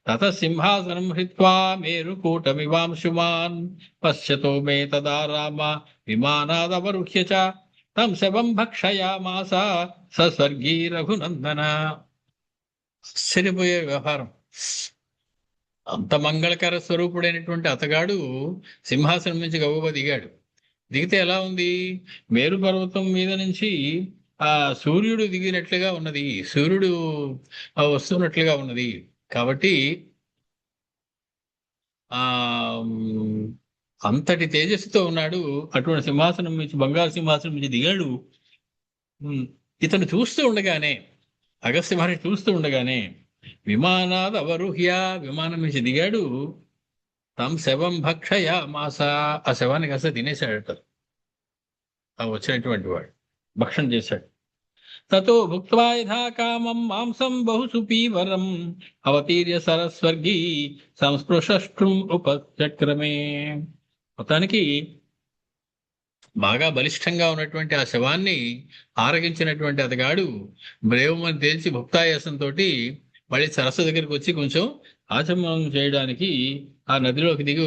తత సింహాసనం హృత్వా మేరుకూటమివాంశుమాన్ పశ్యతో మే తదా రామ విమానాదవరుహ్య చ తం శవం భక్షయామాస సస్వర్గీ రఘునందన. ఆశ్చర్యపోయే వ్యవహారం. అంత మంగళకర స్వరూపుడైనటువంటి అతగాడు సింహాసనం నుంచి గబగబా దిగాడు. దిగితే ఎలా ఉంది, మేరు పర్వతం మీద నుంచి ఆ సూర్యుడు దిగినట్లుగా ఉన్నది, సూర్యుడు వస్తున్నట్లుగా ఉన్నది. కాబట్టి ఆ అంతటి తేజస్సుతో ఉన్నాడు. అటువంటి సింహాసనం నుంచి, బంగారు సింహాసనం నుంచి దిగాడు. ఇతను చూస్తూ ఉండగానే, అగస్త్య మహర్షి చూస్తూ ఉండగానే విమానాద్ అవరుహ్య, విమానం నుంచి దిగాడు. తం శవం భక్షయ మాస, ఆ శవాన్ని కాస్త తినేశాడట ఆ వచ్చినటువంటి వాడు, భక్షణ చేశాడు. తతో భుక్త్వా యథా కామం మాంసం బహు సుపీవరం అవతీర్య సరస్వర్గీ సంస్పృశష్టుం ఉపచక్రమే. మొత్తానికి బాగా బలిష్టంగా ఉన్నటువంటి ఆ శవాన్ని ఆరగించినటువంటి అతగాడు బ్రేవమని తేల్చి భుక్తాయాసంతో మళ్ళీ సరస్సు దగ్గరికి వచ్చి కొంచెం ఆచమనం చేయడానికి ఆ నదిలోకి దిగి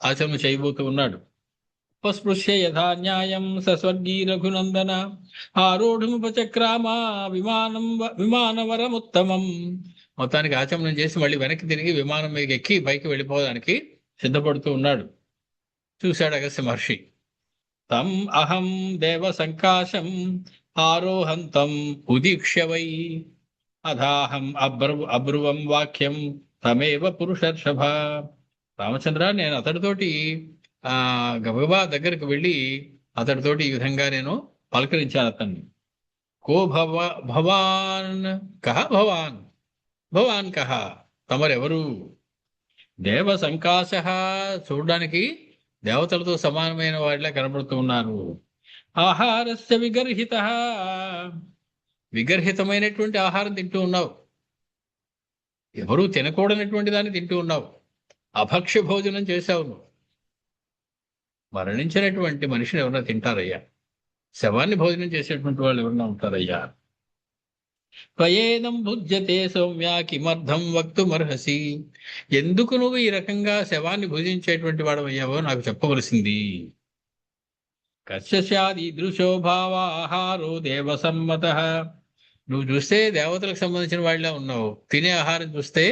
ఆచమనం చేయబోతూ ఉన్నాడు. ఉపస్పృశ్య యథా న్యాయం సస్వర్గీ రఘునందన ఆరోఢముపచక్రామా విమానవరముత్తమం. మొత్తానికి ఆచమనం చేసి మళ్ళీ వెనక్కి తిరిగి విమానం మీద ఎక్కి పైకి వెళ్ళిపోవడానికి సిద్ధపడుతూ ఉన్నాడు. చూశాడు అగస్త్య మహర్షి. తం అహం దేవ సంకాశం ఆరోహంతం ఉదీక్ష్య వై అధాహం అబ్రువం వాక్యం తమేవ పురుషర్షభ. రామచంద్ర, నేను అతడితోటి గబగబా దగ్గరికి వెళ్ళి అతడితోటి ఈ విధంగా నేను పలకరించాను అతన్ని. కో భవాన్ కహ భవాన్, భవాన్ కహ, తమరెవరు? దేవ సంకాశ, చూడడానికి దేవతలతో సమానమైన వాళ్ళ కనబడుతూ ఉన్నారు. ఆహారస్య విగర్హిత, విగర్హితమైనటువంటి ఆహారం తింటూ ఉన్నావు, ఎవరూ తినకూడనటువంటి దాన్ని తింటూ ఉన్నావు, అభక్ష్య భోజనం చేశావు నువ్వు. మరణించినటువంటి మనిషిని ఎవరన్నా తింటారయ్యా? శవాన్ని భోజనం చేసేటువంటి వాళ్ళు ఎవరన్నా ఉంటారయ్యా? త్వయేదం భుజ్యతే సౌమ్య కిమర్థం వక్తుమర్హసి, ఎందుకు నువ్వు ఈ రకంగా శవాన్ని భుజించేటువంటి వాడవయ్యావో నాకు చెప్పవలసింది. కస్యాదీదృశో భావ ఆహారో దేవసమ్మత, నువ్వు చూస్తే దేవతలకు సంబంధించిన వాళ్ళ ఉన్నావు, తినే ఆహారం చూస్తే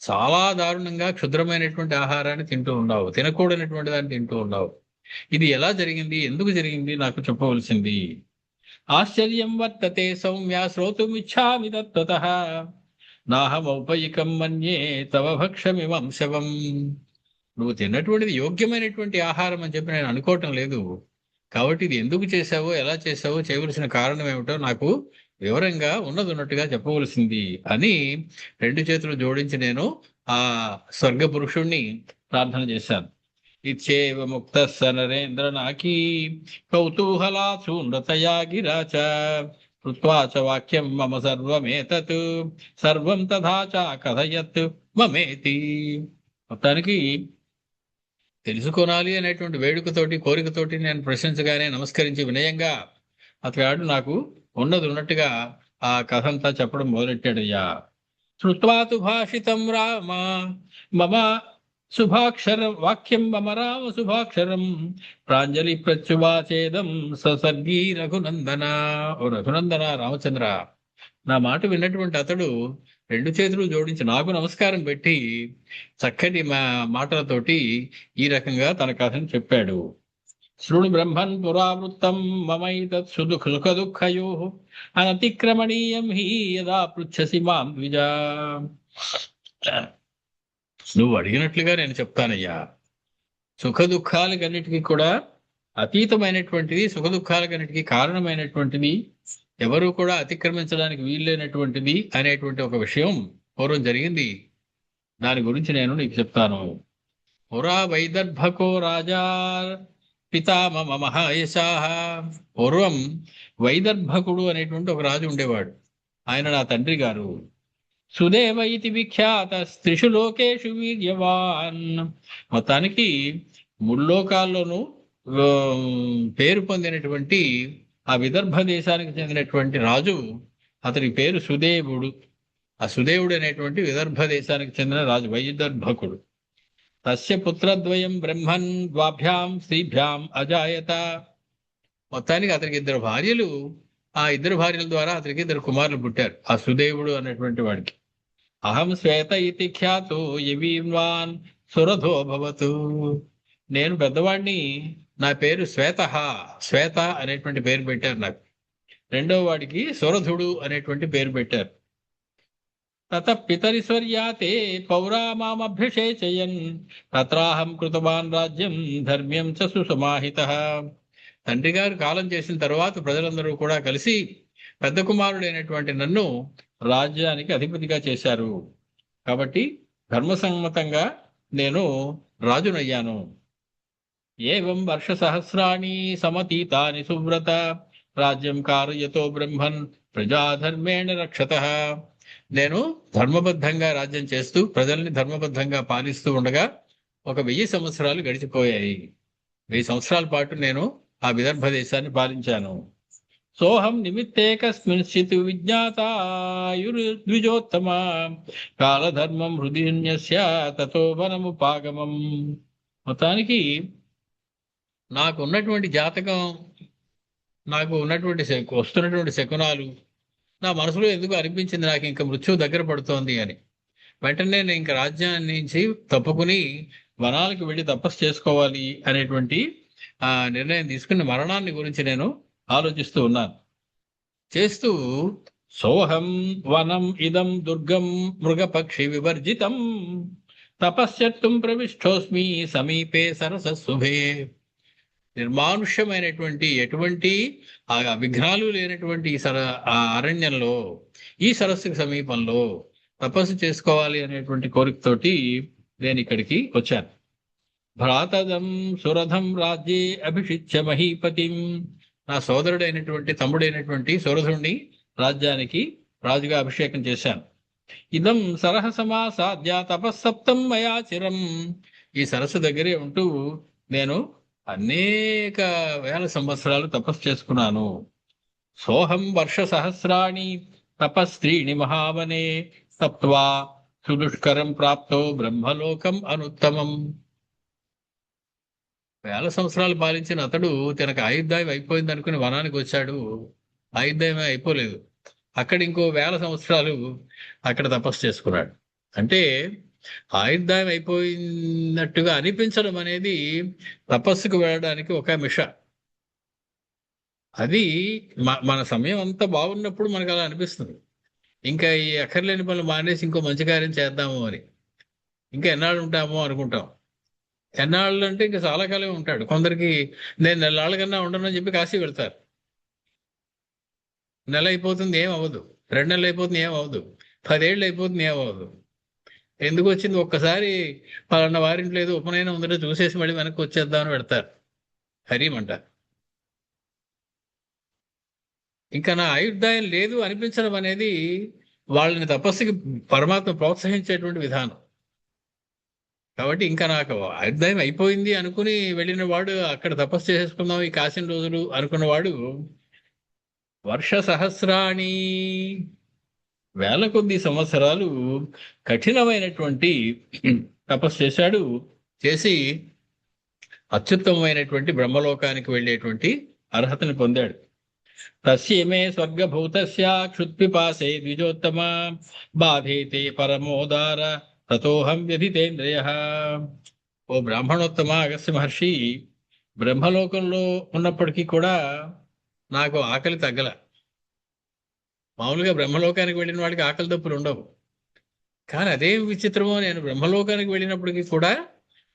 చాలా దారుణంగా క్షుద్రమైనటువంటి ఆహారాన్ని తింటూ ఉన్నావు, తినకూడనటువంటి దాన్ని తింటూ ఉన్నావు. ఇది ఎలా జరిగింది, ఎందుకు జరిగింది నాకు చెప్పవలసింది. ఆశ్చర్యం వర్తతే సౌమ్య శ్రోతుమిచ్ఛామి తత్వతః, నాహమౌపయికం మన్యే తవ భక్షమిమం శవం. నువ్వు తిన్నటువంటిది యోగ్యమైనటువంటి ఆహారం అని చెప్పి నేను అనుకోవటం లేదు, కాబట్టి ఇది ఎందుకు చేశావో, ఎలా చేశావో, చేయవలసిన కారణం ఏమిటో నాకు వివరంగా ఉన్నట్టుగా చెప్పవలసింది అని 2 చేతులు జోడించి నేను ఆ స్వర్గ పురుషుణ్ణి ప్రార్థన చేశాను. ఇచ్చేవ ముక్త నరేంద్ర నాకీ కౌతూహలా శూన్రతయా గిరాచ కృత్వా చ వాక్యం మమ సర్వమేతత్ సర్వం తథా చ కథయత్ మమేతి. మొత్తానికి తెలుసుకొనాలి అనేటువంటి వేడుకతోటి, కోరికతోటి నేను ప్రశంసగానే నమస్కరించి వినయంగా అతగాడు నాకు ఉన్నట్టుగా ఆ కథ అంతా చెప్పడం మొదలెట్టాడయ్యా. శ్రుత్వాతు భాషితం రామ మమ శుభాక్షరం వాక్యం మమ రామ శుభాక్షరం ప్రాంజలి ప్రత్యువాచేదం ససర్గీ రఘునందన. ఓ రఘునందన, రామచంద్ర, నా మాట విన్నటువంటి అతడు 2 చేతులు జోడించి నాకు నమస్కారం పెట్టి చక్కటి మాటలతోటి ఈ రకంగా తన కథను చెప్పాడు. శృణు బ్రహ్మన్ పురావృత్తం మమైతత్ సుఖ దుఃఖయో అనతిక్రమణీయం హి యదా పృచ్ఛసి మాం ద్విజా. నువ్వు అడిగినట్లుగా నేను చెప్తానయ్యా. సుఖ దుఃఖాలకన్నిటికీ కూడా అతీతమైనటువంటిది, సుఖ దుఃఖాలకన్నిటికీ కారణమైనటువంటిది, ఎవరూ కూడా అతిక్రమించడానికి వీల్లేనటువంటిది అనేటువంటి ఒక విషయం పూర్వం జరిగింది. దాని గురించి నేను నీకు చెప్తాను. పురా వైదర్భకో రాజా పితామమ మహాయశాః. పూర్వం వైదర్భకుడు అనేటువంటి ఒక రాజు ఉండేవాడు, ఆయన నా తండ్రి గారు. సుదేవ ఇతి విఖ్యాత త్రిషు లోకేషు వీర్యవాన్. మొత్తానికి 3 లోకాల్లోనూ పేరు పొందినటువంటి ఆ విదర్భ దేశానికి చెందినటువంటి రాజు, అతని పేరు సుదేవుడు. ఆ సుదేవుడు అనేటువంటి విదర్భ దేశానికి చెందిన రాజు వైదర్భకుడు. తస్య పుత్రద్వయం బ్రహ్మన్ ద్వాభ్యాం స్త్రీభ్యాం అజాయత. మొత్తానికి అతనికి 2 భార్యలు, ఆ 2 భార్యల ద్వారా అతనికి 2 కుమారులు పుట్టారు ఆ సుదేవుడు అనేటువంటి వాడికి. అహం శ్వేత ఇతి ఖ్యాతో యవీన్వాన్ సురథో భవతు. నేను పెద్దవాడిని, నా పేరు శ్వేత, శ్వేత అనేటువంటి పేరు పెట్టారు నాకు. 2వ వాడికి సురథుడు అనేటువంటి పేరు పెట్టారు. తత పితరిస్వర్యాతే పౌరా మామభ్యషేచయన్ తత్రాహం కృతవాన్ రాజ్యం ధర్మ్యం చ సుసమాహితః. తండ్రి గారు కాలం చేసిన తర్వాత ప్రజలందరూ కూడా కలిసి పెద్ద కుమారుడైనటువంటి నన్ను రాజ్యానికి అధిపతిగా చేశారు. కాబట్టి ధర్మసమ్మతంగా నేను రాజునయ్యాను. ఏవం వర్ష సహస్రాణి సమతీతాని సువ్రత రాజ్యం కారయతో బ్రహ్మన్ ప్రజాధర్మేణ రక్షతః. నేను ధర్మబద్ధంగా రాజ్యం చేస్తూ ప్రజల్ని ధర్మబద్ధంగా పాలిస్తూ ఉండగా 1000 సంవత్సరాలు గడిచిపోయాయి. 1000 సంవత్సరాల పాటు నేను ఆ విదర్భ దేశాన్ని పాలించాను. సోహం నిమిత్తేకస్మిన్చిత్ విజ్ఞాతాయుర్ద్విజోత్తమ కాలధర్మం హృదయన్యస్య తతో వనముపాగమం. మొత్తానికి నాకు ఉన్నటువంటి జాతకం, నాకు ఉన్నటువంటి వస్తున్నటువంటి శకునాలు నా మనసులో ఎందుకు అనిపించింది, నాకు ఇంకా మృత్యువు దగ్గర పడుతోంది అని. వెంటనే నేను ఇంకా రాజ్యాన్ని నుంచి తప్పుకుని వనాలకు వెళ్ళి తపస్సు చేసుకోవాలి అనేటువంటి ఆ నిర్ణయం తీసుకుని మరణాన్ని గురించి నేను ఆలోచిస్తూ ఉన్నాను. చేస్తూ సోహం వనం ఇదం దుర్గం మృగపక్షి వివర్జితం తపశ్చర్తుం ప్రవిష్టోస్మి సమీపే సరసశుభే. నిర్మానుష్యమైనటువంటి ఎటువంటి ఆ విఘ్నాలు లేనటువంటి ఆ అరణ్యంలో, ఈ సరస్సుకి సమీపంలో తపస్సు చేసుకోవాలి అనేటువంటి కోరికతోటి నేను ఇక్కడికి వచ్చాను. భ్రాతదం సురథం రాజ్యే అభిషిచ్య మహీపతిం. నా సోదరుడైనటువంటి తమ్ముడైనటువంటి సురథుణ్ణి రాజ్యానికి రాజుగా అభిషేకం చేశాను. ఇదం సరహసమాసాద్య తపస్సప్తం మయా చిరం. ఈ సరస్సు దగ్గరే ఉంటూ నేను అనేక వేల సంవత్సరాలు తపస్సు చేసుకున్నాను. సోహం వర్ష సహస్రాణి తపస్త్రీణి మహావనే తప్త్వా సుదుష్కరం ప్రాప్తో బ్రహ్మలోకం అనుత్తమం. వేల సంవత్సరాలు పాలించిన అతడు తనకు ఆయుర్దాయం అయిపోయింది అనుకుని వనానికి వచ్చాడు. ఆయుర్దాయం అయిపోలేదు. అక్కడ ఇంకో వేల సంవత్సరాలు అక్కడ తపస్సు చేసుకున్నాడు. అంటే ఆయుర్దాయం అయిపోయినట్టుగా అనిపించడం అనేది తపస్సుకు వెళ్ళడానికి ఒక మిష. అది మన సమయం అంతా బాగున్నప్పుడు మనకు అలా అనిపిస్తుంది. ఇంకా ఈ అక్కర్లేని పనులు మానేసి ఇంకో మంచి కార్యం చేద్దాము అని. ఇంకా ఎన్నాళ్ళు ఉంటామో అనుకుంటాం. ఎన్నాళ్ళు అంటే ఇంకా చాలా కాలం ఉంటాడు. కొందరికి నేను నెలాళ్ళ కన్నా ఉండనని చెప్పి కాశీ వెళ్తారు. నెల అయిపోతుంది ఏం అవ్వదు, 2 నెలలు అయిపోతుంది ఏం అవ్వదు, 10 ఏళ్ళు అయిపోతుంది ఏం అవ్వదు. ఎందుకు వచ్చింది, ఒక్కసారి పలానా వారింట్లో ఏదో ఉపనయనం ఉందంటే చూసేసి మళ్ళీ వెనక్కి వచ్చేద్దామని పెడతారు. హరిమంట. ఇంకా నా ఆయుర్దాయం లేదు అనిపించడం అనేది వాళ్ళని తపస్సుకి పరమాత్మ ప్రోత్సహించేటువంటి విధానం. కాబట్టి ఇంకా నాకు ఆయుర్దాయం అయిపోయింది అనుకుని వెళ్ళిన వాడు, అక్కడ తపస్సు చేసుకుందాం ఈ కాసిన రోజులు అనుకున్నవాడు వర్ష సహస్రాణి వేల కొద్ది సంవత్సరాలు కఠినమైనటువంటి తపస్సు చేశాడు. చేసి అత్యుత్తమమైనటువంటి బ్రహ్మలోకానికి వెళ్ళేటువంటి అర్హతని పొందాడు. తస్యమే స్వర్గభూతస్య క్షుత్పిపాసే ద్విజోత్తమ బాధేతే పరమోదార తతోహం వ్యధితేంద్రియ. ఓ బ్రాహ్మణోత్తమ అగస్త్య మహర్షి, బ్రహ్మలోకంలో ఉన్నప్పటికీ కూడా నాకు ఆకలి తగ్గల. మామూలుగా బ్రహ్మలోకానికి వెళ్ళిన వాడికి ఆకలి దప్పులు ఉండవు. కానీ అదేం విచిత్రమో, నేను బ్రహ్మలోకానికి వెళ్ళినప్పటికీ కూడా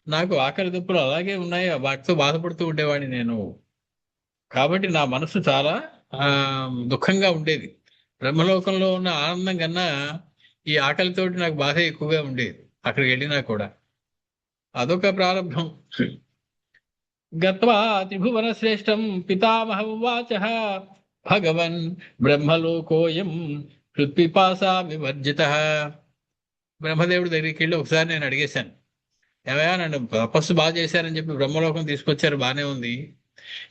నాకు ఆకలి దప్పులు అలాగే ఉన్నాయి. వాటితో బాధపడుతూ ఉండేవాడిని నేను. కాబట్టి నా మనసు చాలా దుఃఖంగా ఉండేది. బ్రహ్మలోకంలో ఉన్న ఆనందం కన్నా ఈ ఆకలితోటి నాకు బాధ ఎక్కువగా ఉండేది అక్కడికి వెళ్ళినా కూడా. అదొక ప్రారంభం. గత్వా త్రిభువన శ్రేష్టం పితామహం వాచః భగవన్ బ్రహ్మలోకోయం హృత్పిపాసా వివర్జితః. బ్రహ్మదేవుడి దగ్గరికి వెళ్ళి ఒకసారి నేను అడిగేశాను, ఏమయ్యా నన్ను తపస్సు బాగా చేశారని చెప్పి బ్రహ్మలోకం తీసుకొచ్చారు, బాగానే ఉంది.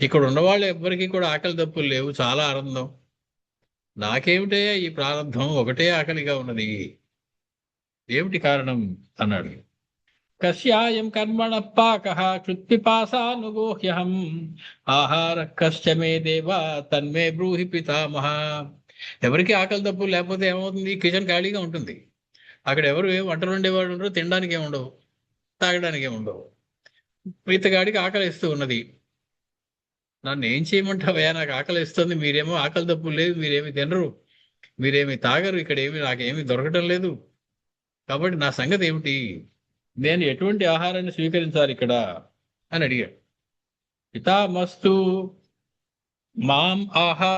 ఇక్కడ ఉన్నవాళ్ళు ఎవ్వరికీ కూడా ఆకలి దప్పులు లేవు, చాలా ఆనందం. నాకేమిటే ఈ ప్రారంభం, ఒకటే ఆకలిగా ఉన్నది, ఏమిటి కారణం అన్నాడు. కస్యాయం కర్మణ పాకః క్షుత్పిపాసానుగోహ్యహం ఆహార కశ్చ మే దేవ తన్మే బ్రూహి పితామహ. ఎవరికి ఆకలి దప్పులు లేకపోతే ఏమవుతుంది, కిచెన్ ఖాళీగా ఉంటుంది. అక్కడ ఎవరు వంటలు ఉండేవాడు ఉండరు, తినడానికి ఏముండవు, తాగడానికి ఏముండవు. ఇతగాడికి ఆకలి ఇస్తూ ఉన్నది. నన్ను ఏం చేయమంటావయ్యా, నాకు ఆకలి ఇస్తుంది, మీరేమో ఆకలి దప్పులు లేదు, మీరేమి తినరు, మీరేమి తాగరు, ఇక్కడ ఏమి నాకేమి దొరకటం లేదు. కాబట్టి నా సంగతి ఏమిటి, నేను ఎటువంటి ఆహారాన్ని స్వీకరించాలి ఇక్కడ అని అడిగాడు. పితామస్తు మాం ఆహా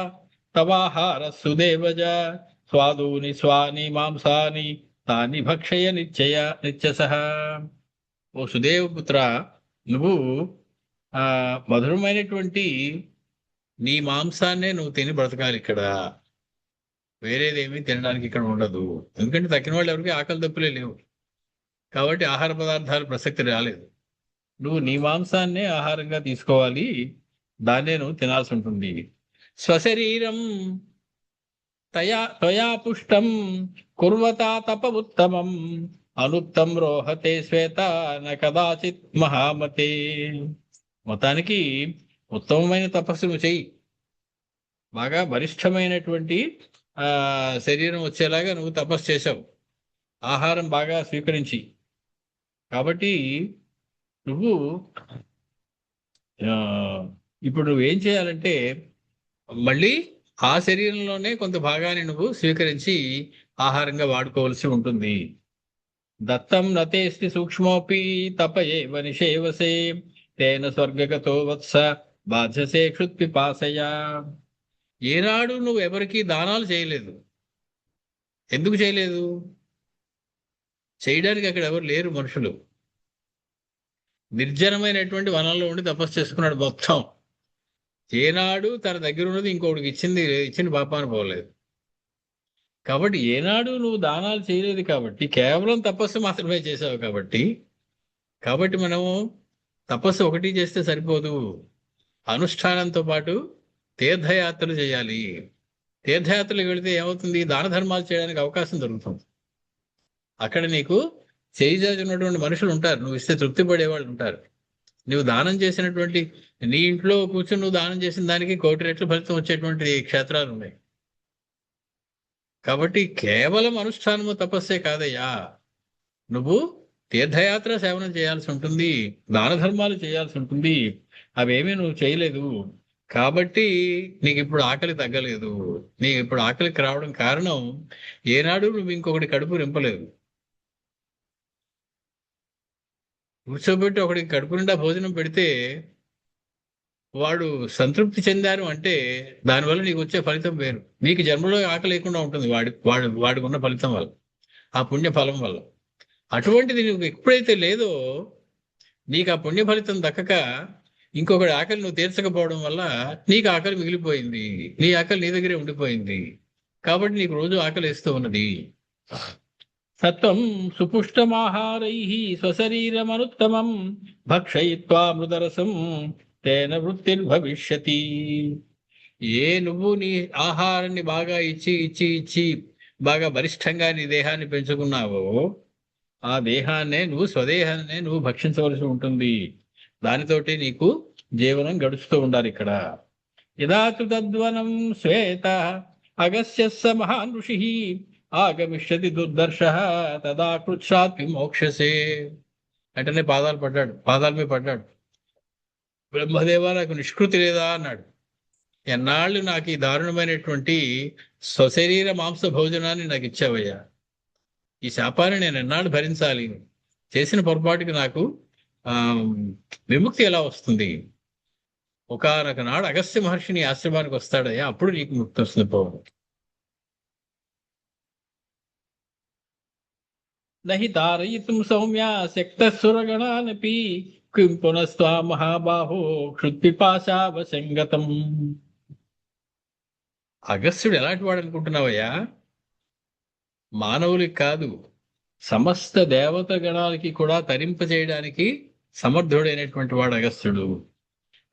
తవాహార సుదేవజ స్వాదూని స్వాని మాంసాని తాని భక్షయ నిత్యసహ. ఓ సుదేవపుత్ర, నువ్వు మధురమైనటువంటి నీ మాంసాన్నే నువ్వు తిని బ్రతకాలి ఇక్కడ. వేరేదేమీ తినడానికి ఇక్కడ ఉండదు. ఎందుకంటే తక్కిన వాళ్ళు ఎవరికి ఆకలి దప్పులే లేవు. కాబట్టి ఆహార పదార్థాలు ప్రసక్తి రాలేదు. నువ్వు నీ మాంసాన్నే ఆహారంగా తీసుకోవాలి, దాన్నే నువ్వు తినాల్సి ఉంటుంది. స్వశరీరం త్వయా పుష్టం కుర్వతా తప ఉత్తమం అనుత్తం రోహతే శ్వేత న కదాచిత్ మహామతే. మొత్తానికి ఉత్తమమైన తపస్సు నువ్వు చెయ్యి, బాగా బలిష్టమైనటువంటి శరీరం వచ్చేలాగా నువ్వు తపస్సు చేశావు, ఆహారం బాగా స్వీకరించి. కాబట్టి నువ్వు ఇప్పుడు నువ్వేం చేయాలంటే మళ్ళీ ఆ శరీరంలోనే కొంత భాగాన్ని నువ్వు స్వీకరించి ఆహారంగా వాడుకోవాల్సి ఉంటుంది. దత్తం నతేస్తి సూక్ష్మోపి తపయేవ నిషేవసే తేన స్వర్గగతో వత్స బాధ్యసే క్షుత్పిపాసయా. ఏనాడు నువ్వు ఎవరికి దానాలు చేయలేదు. ఎందుకు చేయలేదు? చేయడానికి అక్కడ ఎవరు లేరు మనుషులు. నిర్జనమైనటువంటి వనంలో ఉండి తపస్సు చేసుకున్నాడు మొత్తం. ఏనాడు తన దగ్గర ఉన్నది ఇంకొకటికి ఇచ్చిన పాపాను పోలేదు. కాబట్టి ఏనాడు నువ్వు దానాలు చేయలేదు కాబట్టి, కేవలం తపస్సు మాత్రమే చేసావు కాబట్టి. కాబట్టి మనము తపస్సు ఒకటి చేస్తే సరిపోదు, అనుష్ఠానంతో పాటు తీర్థయాత్రలు చేయాలి. తీర్థయాత్రలకు వెళితే ఏమవుతుంది, దాన ధర్మాలు చేయడానికి అవకాశం దొరుకుతుంది. అక్కడ నీకు చేయిజాజి ఉన్నటువంటి మనుషులు ఉంటారు, నువ్వు ఇస్తే తృప్తి పడేవాళ్ళు ఉంటారు. నువ్వు దానం చేసినటువంటి, నీ ఇంట్లో కూర్చొని నువ్వు దానం చేసిన దానికి 1,000,000 రెట్లు ఫలితం వచ్చేటువంటి క్షేత్రాలు ఉన్నాయి. కాబట్టి కేవలం అనుష్ఠానము తపస్సే కాదయ్యా, నువ్వు తీర్థయాత్ర సేవనం చేయాల్సి ఉంటుంది, దాన ధర్మాలు చేయాల్సి ఉంటుంది. అవేమీ నువ్వు చేయలేదు కాబట్టి నీకు ఇప్పుడు ఆకలి తగ్గలేదు. నీకు ఇప్పుడు ఆకలికి రావడం కారణం, ఏనాడు నువ్వు ఇంకొకటి కడుపు నింపలేదు. కూర్చోబెట్టి ఒకడికి కడుపు నిండా భోజనం పెడితే వాడు సంతృప్తి చెందారు అంటే దానివల్ల నీకు వచ్చే ఫలితం వేరు. నీకు జన్మలో ఆకలి లేకుండా ఉంటుంది వాడికి ఉన్న ఫలితం వల్ల, ఆ పుణ్య ఫలం వల్ల. అటువంటిది నువ్వు ఎప్పుడైతే లేదో, నీకు ఆ పుణ్య ఫలితం దక్కక ఇంకొకటి ఆకలి నువ్వు తీర్చకపోవడం వల్ల నీకు ఆకలి మిగిలిపోయింది. నీ ఆకలి నీ దగ్గరే ఉండిపోయింది. కాబట్టి నీకు రోజు ఆకలి వేస్తూ ఉన్నది. సత్వం సుపుష్టమాహారై స్వశరీరమనుత్తమం భక్షయిత్వా మృదరసం తేన వృత్తిర్భవిష్యతి. నువ్వు నీ ఆహారాన్ని బాగా ఇచ్చి ఇచ్చి ఇచ్చి బాగా బలిష్టంగా నీ దేహాన్ని పెంచుకున్నావో, ఆ దేహాన్నే స్వదేహాన్నే నువ్వు భక్షించవలసి ఉంటుంది. దానితోటి నీకు జీవనం గడుస్తూ ఉండాలి. ఇక్కడ యదాతు తద్వనం శ్వేత అగస్యస్స మహాన్ ఋషి ఆగమిష్యతి దుర్దర్శ తదా కృచ్ఛ్రాత్ విమోక్షసే. వెంటనే పాదాల మీద పడ్డాడు. బ్రహ్మదేవ, నాకు నిష్కృతి లేదా అన్నాడు. ఎన్నాళ్ళు నాకు ఈ దారుణమైనటువంటి స్వశరీర మాంస భోజనాన్ని నాకు ఇచ్చావయ్యా, ఈ శాపాన్ని నేను ఎన్నాళ్ళు భరించాలి? చేసిన పొరపాటుకి నాకు విముక్తి ఎలా వస్తుంది? ఒకానొక నాడు అగస్త్య మహర్షిని ఆశ్రమానికి వస్తాడయ్యా, అప్పుడు నీకు ముక్తి వస్తుంది. పోవడం నహి తారయితుం సౌమ్య శక్త సురగణానపి కిం పునస్త్వా మహాబాహో క్షుత్పిపాశావసంగతం. అగస్త్యుడు ఎలాంటి వాడు అనుకుంటున్నావయ్యా? మానవులకి కాదు, సమస్త దేవత గణాలకి కూడా తరింపజేయడానికి సమర్థుడైనటువంటి వాడు అగస్త్యుడు.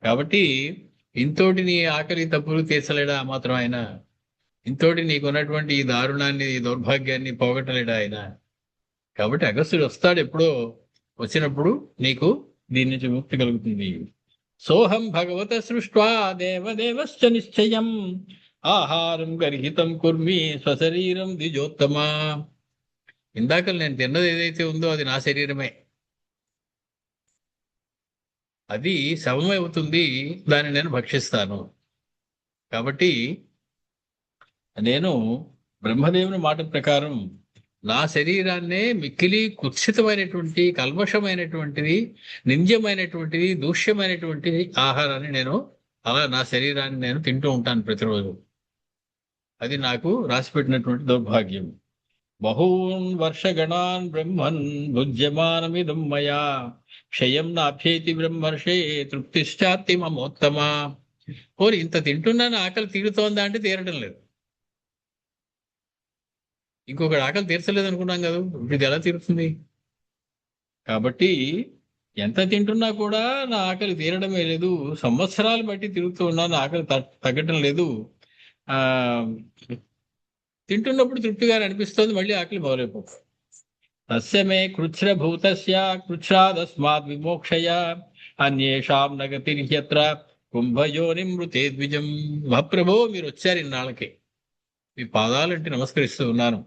కాబట్టి ఇంతోటి నీ ఆకలి తప్పులు తీర్చలేడా మాత్రం ఆయన? ఇంతోటి నీకున్నటువంటి ఈ దారుణాన్ని, ఈ దౌర్భాగ్యాన్ని పోగొట్టలేడా ఆయన? కాబట్టి అగస్త్యుడు వస్తాడు. ఎప్పుడో వచ్చినప్పుడు నీకు దీని నుంచి ముక్తి కలుగుతుంది. సోహం భగవత సృష్ట్వా దేవదేవశ్చ నిశ్చయం ఆహారం గర్హితం కుర్మి స్వశరీరం ద్విజోత్తమా. ఇందాక నేను తిన్నది ఏదైతే ఉందో అది నా శరీరమే, అది శవమై అవుతుంది, దాన్ని నేను భక్షిస్తాను. కాబట్టి నేను బ్రహ్మదేవుని మాట ప్రకారం నా శరీరాన్నే మిక్కిలి కుత్సితమైనటువంటి, కల్మషమైనటువంటిది, నింద్యమైనటువంటిది, దూష్యమైనటువంటిది ఆహారాన్ని నేను, అలా నా శరీరాన్ని నేను తింటూ ఉంటాను ప్రతిరోజు. అది నాకు రాసిపెట్టినటువంటి దౌర్భాగ్యం. బహూన్ వర్షగణాన్ బ్రహ్మన్ భుజ్యమానమిదం మయా క్షయం నాభ్యేతి బ్రహ్మర్షే తృప్తిశ్చాత్తి మమోత్తమా. పోనీ ఇంత తింటున్నాను, ఆకలి తీరుతోందా అంటే తీరడం లేదు. ఇంకొకటి ఆకలి తీర్చలేదు అనుకున్నాం కదా, ఇది ఎలా తీరుతుంది? కాబట్టి ఎంత తింటున్నా కూడా నా ఆకలి తీరడమే లేదు. సంవత్సరాలు బట్టి తిరుగుతూ ఉన్నాను, ఆకలి తగ్గటం లేదు. ఆ తింటున్నప్పుడు తృప్తిగా అనిపిస్తోంది, మళ్ళీ ఆకలి మొదలైపోతుంది. తస్యమే కృచ్ఛ్రభూతస్య కృచ్ఛ్రాదస్మాత్ విమోక్షయ అన్యేషాం నగతిర్హ్యత్ర కుంభయోని మృతే ద్విజం. మహాప్రభో, మీరు వచ్చారు ఇన్నాళ్ళకి, మీ పాదాలంటే నమస్కరిస్తూ ఉన్నాను,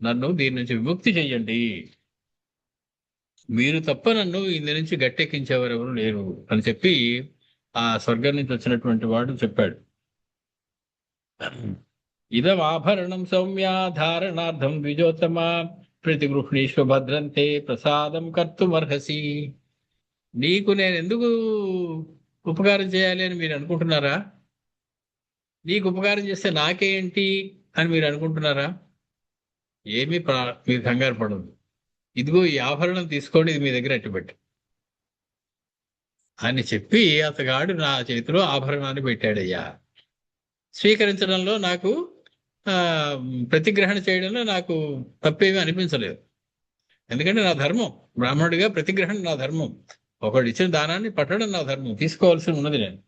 నన్ను దీని నుంచి విముక్తి చెయ్యండి. మీరు తప్ప నన్ను ఇందు నుంచి గట్టెక్కించేవారు ఎవరు లేరు అని చెప్పి ఆ స్వర్గం నుంచి వచ్చినటువంటి వాడు చెప్పాడు. ఇదం ఆభరణం సౌమ్య ధారణార్థం ద్విజోత్తమ ప్రతిగృహ్ణీష్వ భద్రంతే ప్రసాదం కర్తుమర్హసి. నీకు నేను ఎందుకు ఉపకారం చేయాలి అని మీరు అనుకుంటున్నారా? నీకు ఉపకారం చేస్తే నాకేంటి అని మీరు అనుకుంటున్నారా? ఏమీ మీరు కంగారు పడదు. ఇదిగో ఈ ఆభరణం తీసుకోండి, ఇది మీ దగ్గర అట్టుపెట్టి. అని చెప్పి అతగాడు నా చేతిలో ఆభరణాన్ని పెట్టాడయ్యా. స్వీకరించడంలో నాకు ఆ ప్రతిగ్రహణ చేయడంలో నాకు తప్పేమీ అనిపించలేదు. ఎందుకంటే నా ధర్మం, బ్రాహ్మణుడిగా ప్రతిగ్రహణ నా ధర్మం. ఒకడు ఇచ్చిన దానాన్ని పట్టడం నా ధర్మం, తీసుకోవాల్సి ఉన్నది నేను.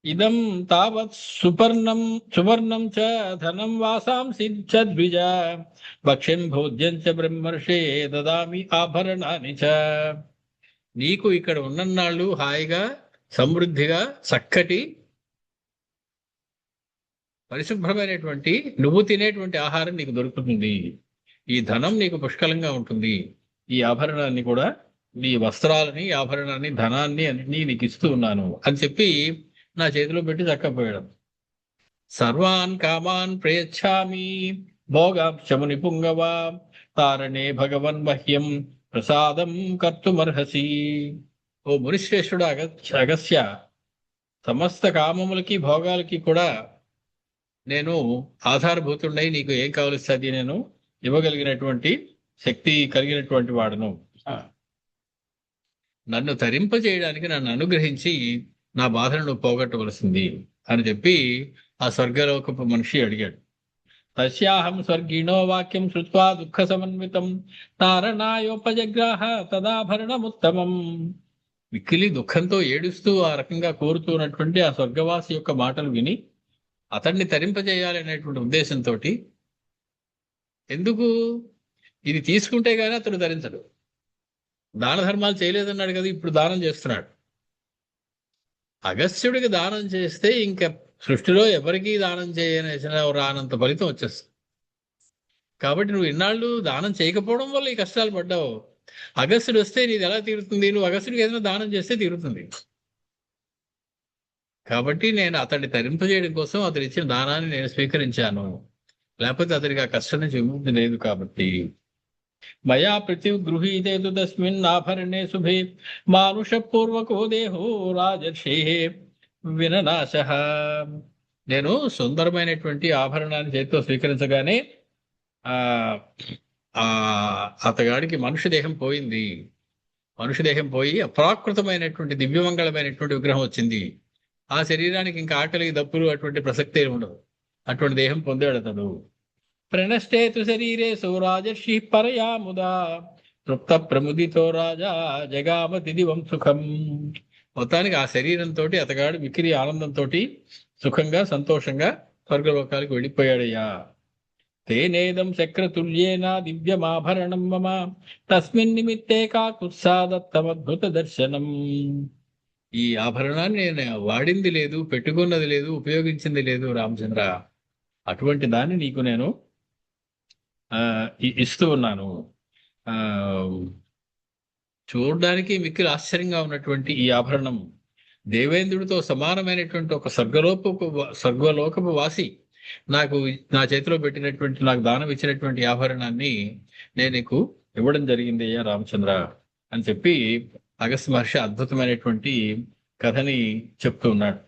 ఇదం తావత్ సువర్ణం చ ధనం వాసాంసి చ ద్విజ భక్ష్యం భోజ్యం చ బ్రహ్మర్షే దదామి ఆభరణాని చ. నీకు ఇక్కడ ఉన్నన్నాళ్ళు హాయిగా సమృద్ధిగా చక్కటి పరిశుభ్రమైనటువంటి నువ్వు తినేటువంటి ఆహారం నీకు దొరుకుతుంది. ఈ ధనం నీకు పుష్కలంగా ఉంటుంది. ఈ ఆభరణాన్ని కూడా, నీ వస్త్రాలని, ఆభరణాన్ని, ధనాన్ని అన్ని నీకు ఇస్తూ ఉన్నాను అని చెప్పి నా చేతిలో పెట్టి చక్కపోయాడు. సర్వాన్ కామాన్ ప్రయచ్ఛామి భోగాంశముని పుంగవ తారణే భగవన్ మహ్యం ప్రసాదం కర్తుమర్హసి. ఓ మునిశ్రేష్ఠుడు అగస్య, సమస్త కామములకి భోగాలకి కూడా నేను ఆధారభూతుండై నీకు ఏం కావలిస్తే అది నేను ఇవ్వగలిగినటువంటి శక్తి కలిగినటువంటి వాడును. నన్ను తరింపజేయడానికి నన్ను అనుగ్రహించి నా బాధను నువ్వు పోగొట్టవలసింది అని చెప్పి ఆ స్వర్గలోకపు మనిషి అడిగాడు. తస్యాహం స్వర్గిణో వాక్యం శ్రుత్వా దుఃఖ సమన్వితం తారణాయోపజగ్రాహ తదాభరణముత్తమం. మిక్కిలి దుఃఖంతో ఏడుస్తూ ఆ రకంగా కోరుతున్నటువంటి ఆ స్వర్గవాసి యొక్క మాటలు విని అతన్ని తరింపజేయాలనేటువంటి ఉద్దేశంతో, ఎందుకు ఇది తీసుకుంటే గానీ అతడు ధరించడు. దాన ధర్మాలు చేయలేదన్నాడు కదా, ఇప్పుడు దానం చేస్తున్నాడు. అగస్త్యుడికి దానం చేస్తే ఇంకా సృష్టిలో ఎవరికీ దానం చేయనేసిన రానంత ఫలితం వచ్చేస్తుంది. కాబట్టి నువ్వు ఇన్నాళ్ళు దానం చేయకపోవడం వల్ల ఈ కష్టాలు పడ్డావు. అగస్త్యుడు వస్తే నీది ఎలా తీరుతుంది? నువ్వు అగస్త్యుడికి ఏదైనా దానం చేస్తే తీరుతుంది. కాబట్టి నేను అతన్ని తరింపజేయడం కోసం అతడు ఇచ్చిన దానాన్ని నేను స్వీకరించాను. లేకపోతే అతడికి ఆ కష్టం నుంచి విముక్తి లేదు. కాబట్టి మయా ప్రతిగృహీతేతు తస్మిన్ ఆభరణే శుభే మానుష పూర్వకో దేహో రాజర్షే విననాశ. నేను సుందరమైనటువంటి ఆభరణాన్ని చేతితో స్వీకరించగానే అతగాడికి మనుష్య దేహం పోయింది. మనుష్య దేహం పోయి అప్రాకృతమైనటువంటి దివ్యమంగళమైనటువంటి విగ్రహం వచ్చింది. ఆ శరీరానికి ఇంకా ఆకలి, దప్పులు అటువంటి ప్రసక్తే ఉండదు. అటువంటి దేహం పొందాడు అతడు. ప్రణష్టేతు శరీరేషు రాజర్షి పరయా ముదా తృప్త ప్రముదితో రాజా జగామతి దివం సుఖం. మొత్తానికి ఆ శరీరంతో అతగాడు మిక్కిరి ఆనందంతో సుఖంగా సంతోషంగా స్వర్గలోకాలకు వెళ్ళిపోయాడయ్యా. తేనేదం చక్రతుల్యేన దివ్యమాభరణం మమ తస్మిన్ నిమిత్తే కాకుత్సాదత్తమద్భుత దర్శనం. ఈ ఆభరణాన్ని నేను వాడింది లేదు, పెట్టుకున్నది లేదు, ఉపయోగించింది లేదు రామచంద్ర. అటువంటి దాన్ని నీకు నేను ఇస్తూ ఉన్నాను. చూడడానికి మిక్కిలి ఆశ్చర్యంగా ఉన్నటువంటి ఈ ఆభరణం దేవేంద్రుడితో సమానమైనటువంటి ఒక స్వర్గలోకపు వాసి నాకు నా చేతిలో పెట్టినటువంటి, నాకు దానం ఇచ్చినటువంటి ఆభరణాన్ని నేను నీకు ఇవ్వడం జరిగింది అయ్యా రామచంద్ర అని చెప్పి అగస్త్య మహర్షి అద్భుతమైనటువంటి కథని చెప్తూ ఉన్నాడు.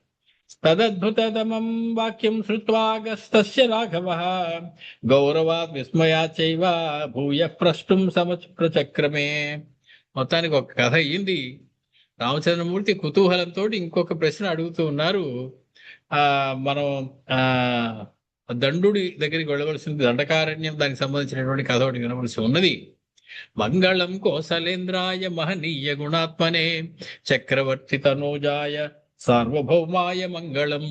తదద్భుతతమం వాక్యం శ్రుత్వాగస్తస్య రాఘవః గౌరవాత్ విస్మయాచైవ భూయ ప్రష్టుం ప్రచక్రమే. మొత్తానికి ఒక కథ అయ్యింది. రామచంద్రమూర్తి కుతూహలంతో ఇంకొక ప్రశ్న అడుగుతూ ఉన్నారు. మనం దండుడి దగ్గరికి వెళ్ళవలసింది, దండకారణ్యం, దానికి సంబంధించినటువంటి కథ ఒకటి వినవలసి ఉన్నది. మంగళం కోసలేంద్రాయ మహనీయ గుణాత్మనే చక్రవర్తి తనూజాయ సార్వభౌమాయ మంగళం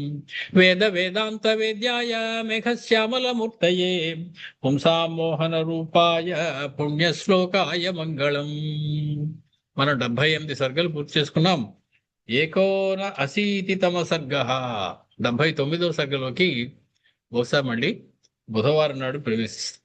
వేద వేదాంత వేద్యాయ మేఘశ్యామలమూర్తయే పుంసామోహన రూపాయ పుణ్యశ్లోకాయ మంగళం. మనం 78 సర్గలు పూర్తి చేసుకున్నాం. 89 సర్గ, 79వ సర్గలోకి బహుశా మళ్ళీ బుధవారం నాడు ప్రవేశిస్తాం.